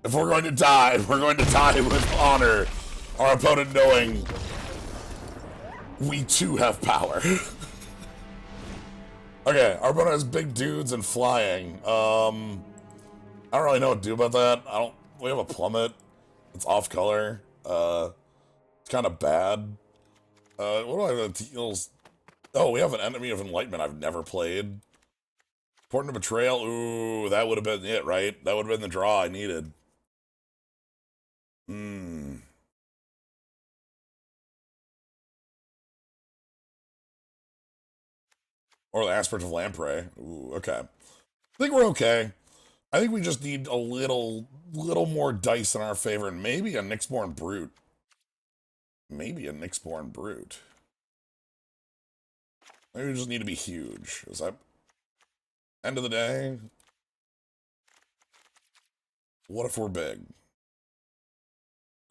If we're going to die, we're going to die with honor. Our opponent knowing we too have power. Okay, our opponent has big dudes and flying. I don't really know what to do about that. We have a plummet. It's off color. It's kind of bad. What do I have? Deals? Oh, we have an enemy of enlightenment I've never played. Important to betrayal. Ooh, that would have been it, right? That would have been the draw I needed. Or the aspirant of lamprey. Ooh, okay. I think we're okay. I think we just need a little more dice in our favor, and maybe a Nyxborn Brute. Maybe a Nyxborn Brute. Maybe we just need to be huge. Is that... End of the day? What if we're big?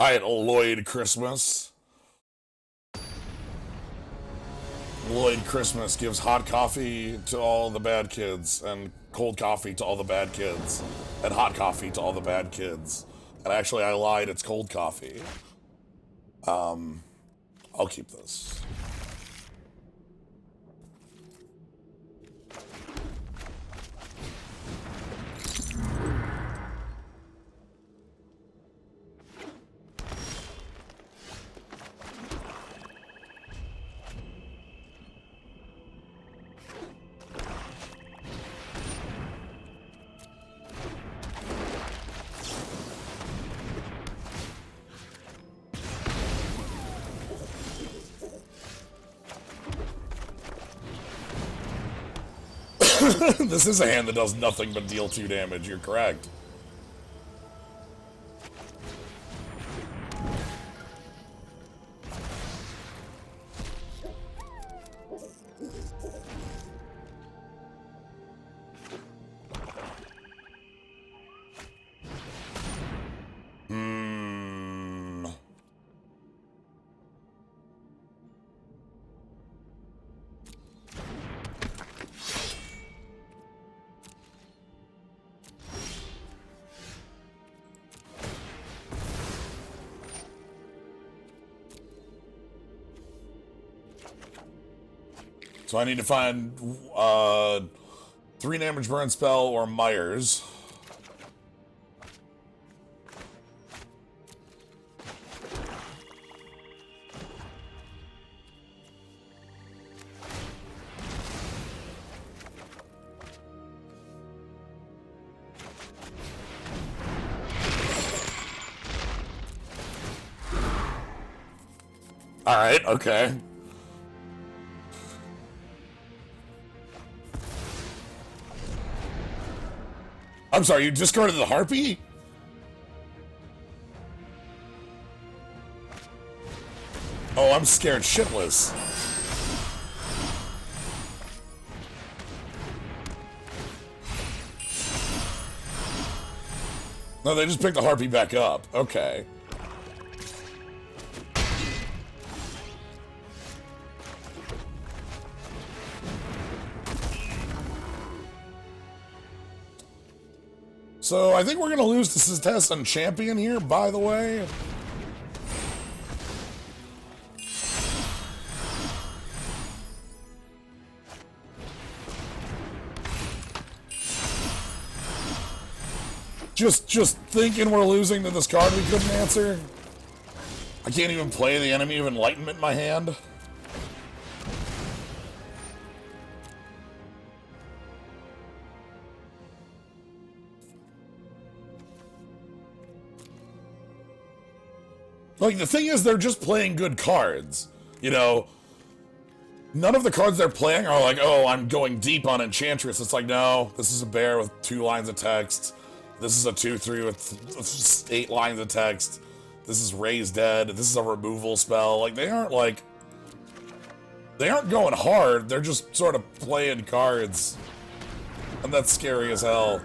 Alright, Lloyd Christmas. Lloyd Christmas gives hot coffee to all the bad kids, and cold coffee to all the bad kids, and hot coffee to all the bad kids. And actually, I lied, it's cold coffee. I'll keep this. This is a hand that does nothing but deal 2 damage, you're correct. So I need to find 3 damage burn spell or Myers. Alright, okay. I'm sorry, you discarded the Harpy? Oh, I'm scared shitless. No, they just picked the Harpy back up. Okay. So, I think we're going to lose this test on Champion here, by the way. Just thinking we're losing to this card we couldn't answer. I can't even play the Enemy of Enlightenment in my hand. Like, the thing is, they're just playing good cards. You know, none of the cards they're playing are like, oh, I'm going deep on Enchantress. It's like, no, this is a bear with 2 lines of text. This is a 2/3 with 8 lines of text. This is Raise Dead. This is a removal spell. Like, they aren't going hard. They're just sort of playing cards. And that's scary as hell.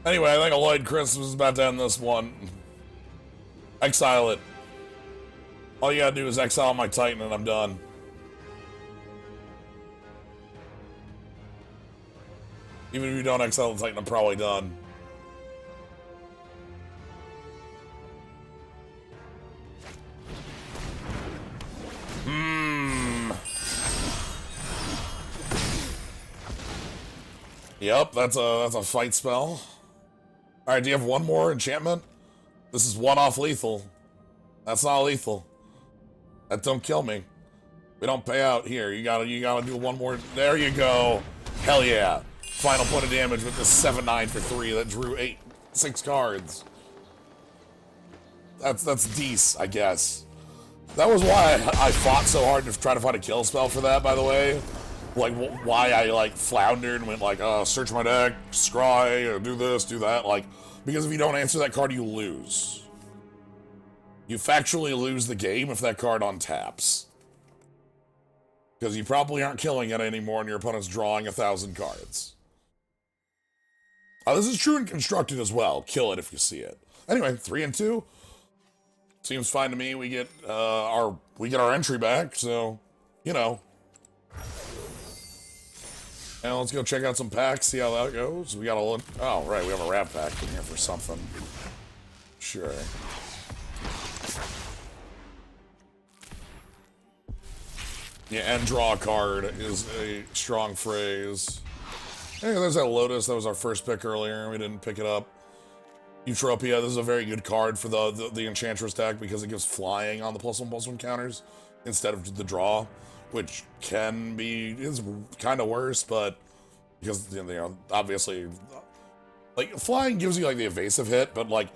Anyway, I think Lloyd Christmas is about to end this one. Exile it. All you gotta do is exile my Titan and I'm done. Even if you don't exile the Titan, I'm probably done. Yep, that's a fight spell. Alright, do you have one more enchantment? This is 1 off lethal. That's not lethal. That don't kill me. We don't pay out here. You gotta do 1 more. There you go. Hell yeah. Final point of damage with this 7/9 for 3 that drew 6 cards. That's decent, I guess. That was why I fought so hard to try to find a kill spell for that, by the way. Like, why I, like, floundered and went, like, search my deck, scry, or do this, do that. Like, because if you don't answer that card, you lose. You factually lose the game if that card untaps. Because you probably aren't killing it anymore and your opponent's drawing 1,000 cards. This is true in Constructed as well. Kill it if you see it. Anyway, 3 and 2. Seems fine to me. We get our entry back, so, you know. And let's go check out some packs, see how that goes. We got a look. Oh, right, we have a wrap pack in here for something. Sure. Yeah, and draw a card is a strong phrase. Hey, there's that Lotus. That was our first pick earlier. We didn't pick it up. Eutropia, this is a very good card for the Enchantress deck because it gives flying on the +1/+1 counters instead of the draw, which is kind of worse, but because, you know, obviously, like, flying gives you, like, the evasive hit, but, like,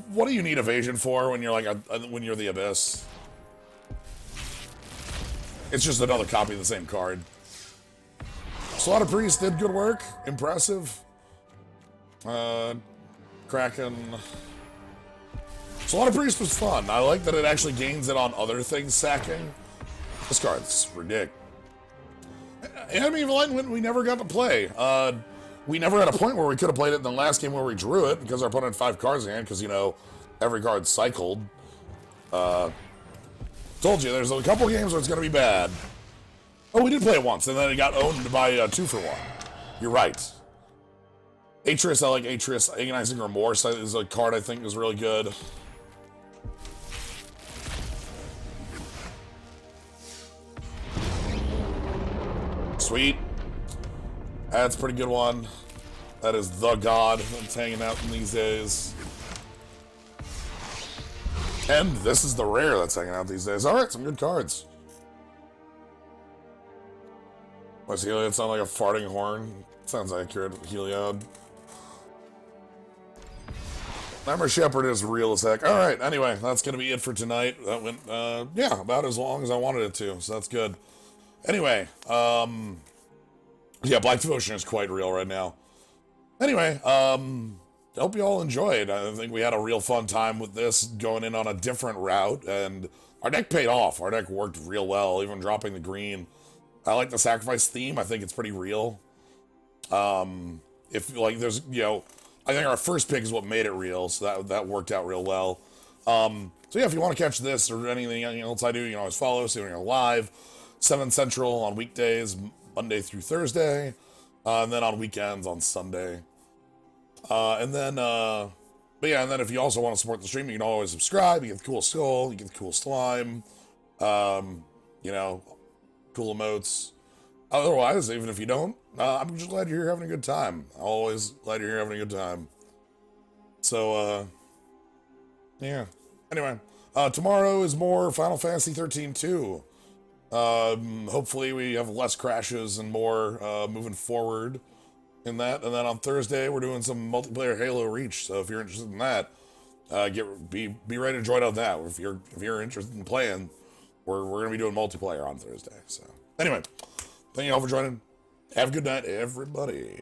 what do you need evasion for when you're, like, when you're the Abyss? It's just another copy of the same card. Slaughter Priest did good work. Impressive. Kraken. Slaughter Priest was fun. I like that it actually gains it on other things sacking. This card's ridiculous. Enemy of Enlightenment we never got to play. We never had a point where we could have played it in the last game where we drew it because our opponent had 5 cards in hand because, you know, every card cycled. Told you, there's a couple games where it's going to be bad. Oh, we did play it once, and then it got owned by 2 for 1. You're right. Atreus, I like Atreus. Agonizing Remorse is a card I think is really good. Sweet. That's a pretty good one. That is the god that's hanging out in these days. And this is the rare that's hanging out these days. Alright, some good cards. What's Heliod sound like a farting horn? Sounds accurate, Heliod. Nightmare Shepherd is real as heck. Alright, anyway, that's going to be it for tonight. That went, yeah, about as long as I wanted it to, so that's good. Anyway, yeah, Black Devotion is quite real right now. Anyway, hope you all enjoyed. I think we had a real fun time with this, going in on a different route, and our deck paid off. Our deck worked real well, even dropping the green. I like the sacrifice theme. I think it's pretty real. If, like, there's, you know, I think our first pick is what made it real, so that worked out real well. So yeah, if you want to catch this or anything else I do, you can always follow, see when you're live. 7 Central on weekdays, Monday through Thursday, and then on weekends on Sunday. But yeah, and then if you also want to support the stream, you can always subscribe. You get the cool skull, you get the cool slime, you know, cool emotes. Otherwise, even if you don't, I'm just glad you're here having a good time. Always glad you're here having a good time. So, yeah. Anyway, tomorrow is more Final Fantasy 13 2. Hopefully we have less crashes and more moving forward in that. And then on Thursday we're doing some multiplayer Halo Reach. So if you're interested in that, be ready to join on that. If you're interested in playing, we're gonna be doing multiplayer on Thursday. So anyway, thank you all for joining. Have a good night, everybody.